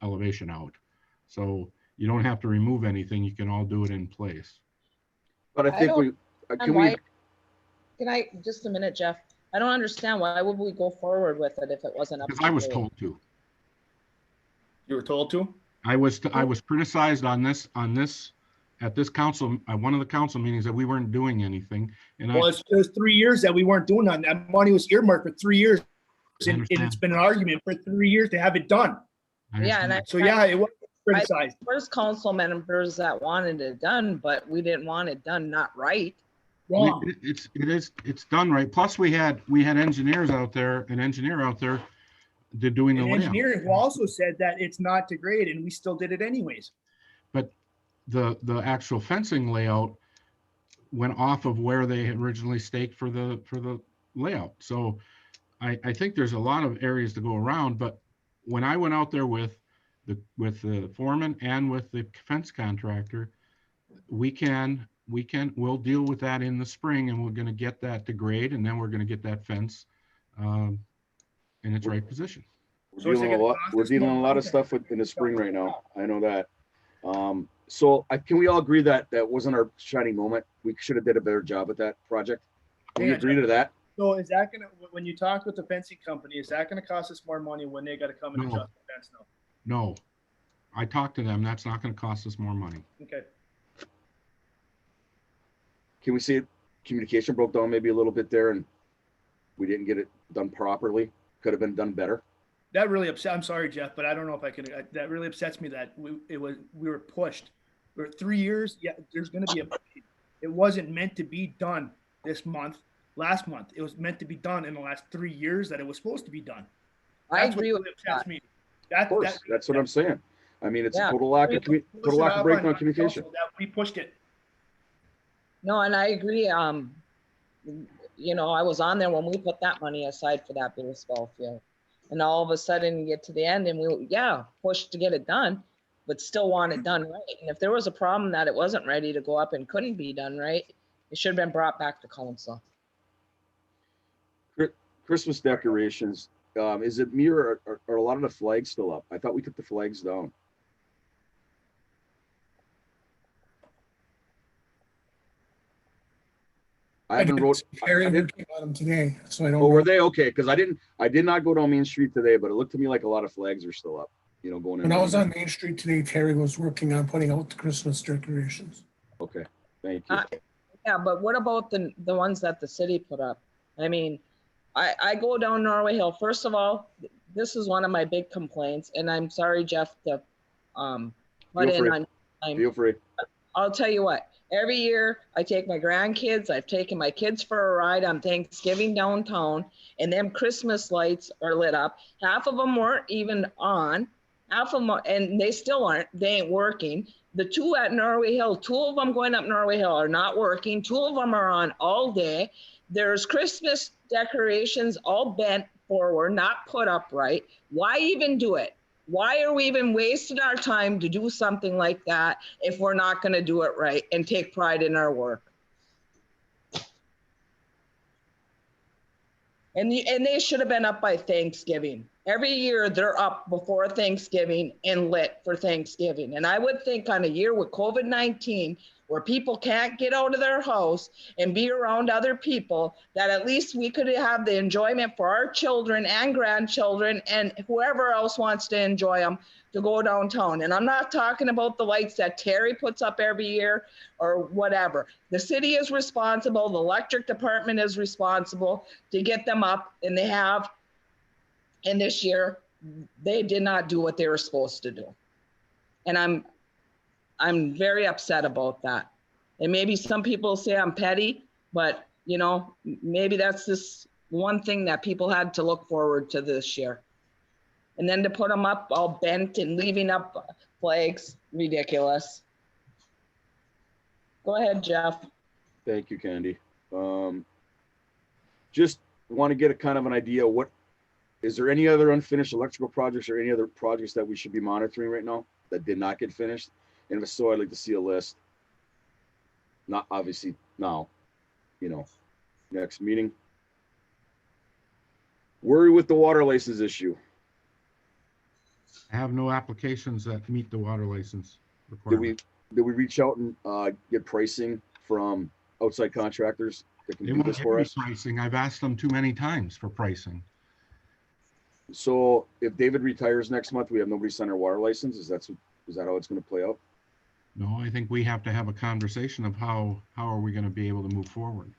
elevation out. So you don't have to remove anything. You can all do it in place. But I think Can I, just a minute, Jeff? I don't understand. Why would we go forward with it if it wasn't up to Because I was grade? told to. You were told to? I was criticized on this at this council, at one of the council meetings, that we weren't doing anything. And Well, it was 3 years that we weren't doing that. That money was earmarked for 3 years. I And it's been an argument for 3 years to have it done. Yeah, and So yeah, it was criticized. First council members that wanted it done, but we didn't want it done not right. Wrong. It's done right. Plus we had engineers out there, an engineer out there doing the And layout. engineering who also said that it's not to grade, and we still did it anyways. But the actual fencing layout went off of where they had originally staked for the layout. So I think there's a lot of areas to go around, but when I went out there with the foreman and with the fence contractor, we'll deal with that in the spring, and we're gonna get that to grade, and then we're gonna get that fence in its right position. So is it gonna cost We're us dealing more a lot of money? stuff in the spring right now. I know that. So can we all agree that that wasn't our shining moment? We should have did a better job at that project. Can we Yeah, agree to that? So is that gonna, when you talk with the fencing company, is that gonna cost us more money when they gotta come and No. adjust the fence now? No, I talked to them. That's not gonna cost us more money. Okay. Can we see it? Communication broke down maybe a little bit there and we didn't get it done properly. Could have been done better. That really upset, I'm sorry, Jeff, but I don't know if I can, that really upsets me that we were pushed. We're 3 years, yeah, there's gonna be it wasn't meant to be done this month, last month. It was meant to be done in the last 3 years that it was supposed to be done. I That's what agree with really upsets that. me. Of course, that's what I'm saying. I mean, it's a Yeah. total lack of breakdown of communication. That we pushed it. No, and I agree. You know, I was on there when we put that money aside for that baseball field. And all of a sudden you get to the end and we, pushed to get it done, but still want it done right. And if there was a problem that it wasn't ready to go up and couldn't be done right, it should have been brought back to council. Christmas decorations, is it me or are a lot of the flags still up? I thought we took the flags down. I haven't wrote. Harry I didn't- working on them today, so I don't Oh, were know. they? Okay, because I did not go down Main Street today, but it looked to me like a lot of flags are still up, going in. When I was on Main Street today, Terry was working on putting out the Christmas decorations. Okay, thank you. Yeah, but what about the ones that the city put up? I mean, I go down Norway Hill. First of all, this is one of my big complaints, and I'm sorry, Jeff, to butt in on time. Feel free. I'll tell you what, every year I take my grandkids, I've taken my kids for a ride on Thanksgiving downtown, and them Christmas lights are lit up. Half of them weren't even on, half of them, and they still aren't, they ain't working. The two at Norway Hill, two of them going up Norway Hill are not working. Two of them are on all day. There's Christmas decorations all bent forward, not put up right. Why even do it? Why are we even wasting our time to do something like that if we're not going to do it right and take pride in our work? And they should have been up by Thanksgiving. Every year they're up before Thanksgiving and lit for Thanksgiving. And I would think on a year with COVID-19, where people can't get out of their house and be around other people, that at least we could have the enjoyment for our children and grandchildren and whoever else wants to enjoy them to go downtown. And I'm not talking about the lights that Terry puts up every year or whatever. The city is responsible, the electric department is responsible to get them up, and they have. And this year, they did not do what they were supposed to do. And I'm very upset about that. And maybe some people say I'm petty, but maybe that's just one thing that people had to look forward to this year. And then to put them up all bent and leaving up flags, ridiculous. Go ahead, Jeff. Thank you, Candy. Just want to get a kind of an idea. Is there any other unfinished electrical projects or any other projects that we should be monitoring right now that did not get finished? And if so, I'd like to see a list. Not obviously now, next meeting. Worry with the water license issue. I have no applications that meet the water license Did we requirement. reach out and get pricing from outside contractors that can They do won't this give for me us? pricing. I've asked them too many times for pricing. So if David retires next month, we have nobody sign our water license. Is that how it's going to play out? No, I think we have to have a conversation of how are we going to be able to move forward.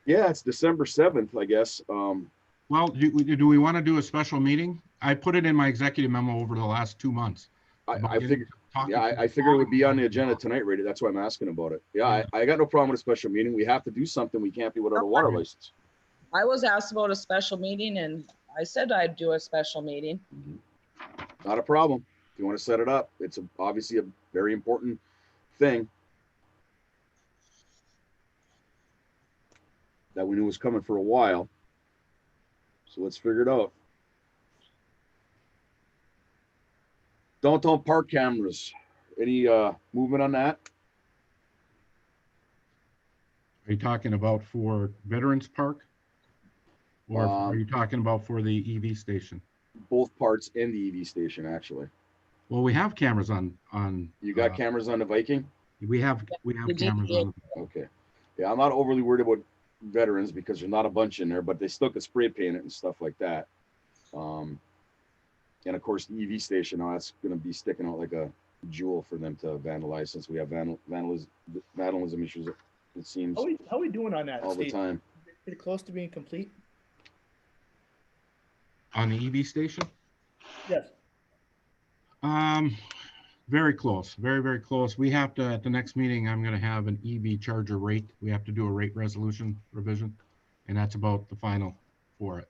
Yeah, it's December 7th, I guess. Well, do we want to do a special meeting? I put it in my executive memo over the last 2 months. I figured talking Yeah, to I figured it would be on the agenda tonight, Rita. That's why I'm asking about it. Yeah, I got no problem with a special meeting. We have to do something. We can't be without a water license. I was asked about a special meeting and I said I'd do a special meeting. Not a problem. If you want to set it up, it's obviously a very important thing that we knew was coming for a while. So let's figure it out. Downtown park cameras. Any movement on that? Are you talking about for Veterans Park? Or are you talking about for the EV station? Both parts in the EV station, actually. Well, we have cameras on. You got cameras on the Viking? We have The cameras on. Okay. Yeah, I'm not overly worried about veterans because there's not a bunch in there, but they still could spray paint it and stuff like that. And of course, the EV station, now that's going to be sticking out like a jewel for them to vandalize since we have vandalism issues, it seems, How we doing on that? all the Steve? time. Pretty close to being complete? On the EV station? Yes. Very close, very, very close. We have to, at the next meeting, I'm gonna have an EV charger rate. We have to do a rate resolution revision, and that's about the final for it.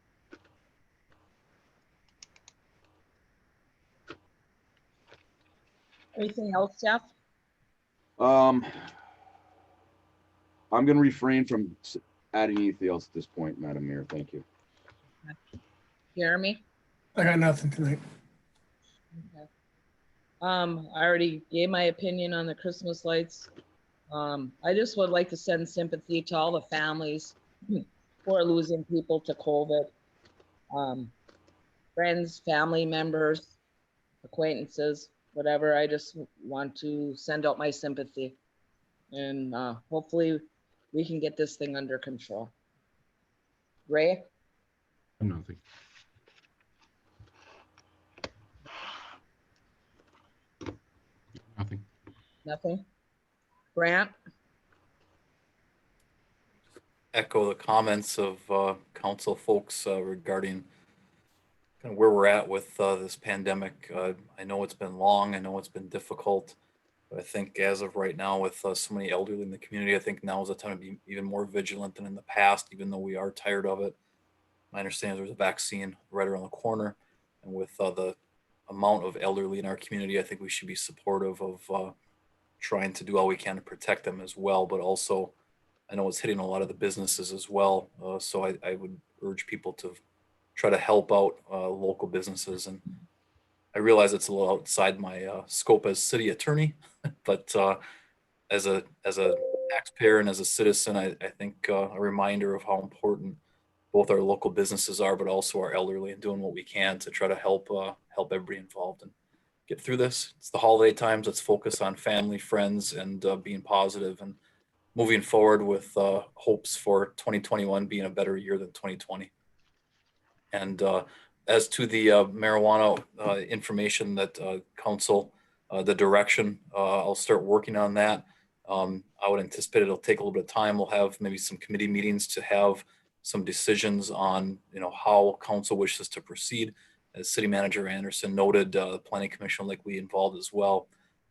Anything else, Jeff? I'm going to refrain from adding anything else at this point, Madam Mayor. Thank you. Jeremy? I got nothing tonight. Okay. I already gave my opinion on the Christmas lights. I just would like to send sympathy to all the families who are losing people to COVID. Friends, family members, acquaintances, whatever. I just want to send out my sympathy. And hopefully we can get this thing under control. Ray? Nothing. Nothing. Nothing? Grant? Echo the comments of council folks regarding kind of where we're at with this pandemic. I know it's been long. I know it's been difficult. But I think as of right now, with so many elderly in the community, I think now is the time to be even more vigilant than in the past, even though we are tired of it. My understanding is there's a vaccine right around the corner. And with the amount of elderly in our community, I think we should be supportive of trying to do all we can to protect them as well. But also, I know it's hitting a lot of the businesses as well. So I would urge people to try to help out local businesses. And I realize it's a little outside my scope as city attorney, but as a taxpayer and as a citizen, I think a reminder of how important both our local businesses are, but also our elderly, and doing what we can to try to help everybody involved and get through this. It's the holiday times. Let's focus on family, friends, and being positive and moving forward with hopes for 2021 being a better year than 2020. And as to the marijuana information that council, the direction, I'll start working on that. I would anticipate it'll take a little bit of time. We'll have maybe some committee meetings to have some decisions on, how council wishes to proceed. As City Manager Anderson noted, the Planning Commission will likely be involved as well.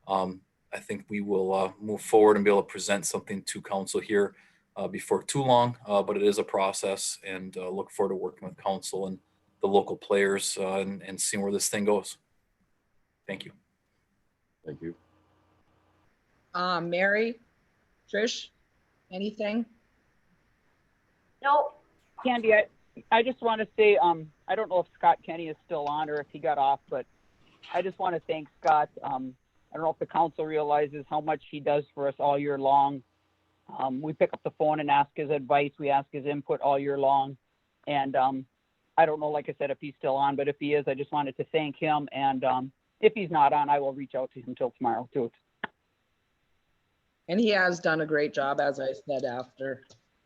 I think we will move forward and be able to present something to council here before too long, but it is a process, and look forward to working with council and the local players and seeing where this thing goes. Thank you. Thank you. Mary? Trish? Anything? Nope. Candy, I just want to say, I don't know if Scott Kenny is still on or if he got off, but I just want to thank Scott. I don't know if the council realizes how much he does for us all year long. We pick up the phone and ask his advice. We ask his input all year long. And I don't know, like I said, if he's still on, but if he is, I just wanted to thank him. And if he's not on, I will reach out to him till tomorrow too. And he has done a great job, as I said, after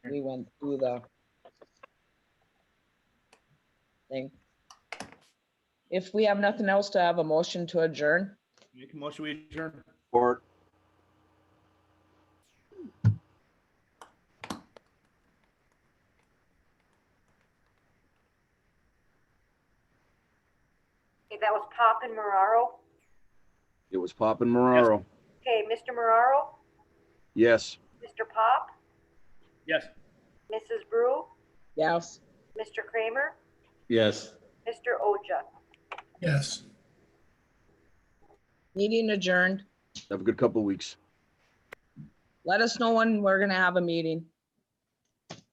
we went through the thing. If we have nothing else, to have a motion to adjourn. Make a motion, we adjourn. Or Okay, that was Pop and Mararo. It was Pop and Moraro. Okay, Mr. Mararo, Yes. Mr. Pop, Yes. Mrs. Brew, Yes. Mr. Kramer, Yes. Mr. Oja. Yes. Meeting adjourned. Have a good couple of weeks. Let us know when we're gonna have a meeting.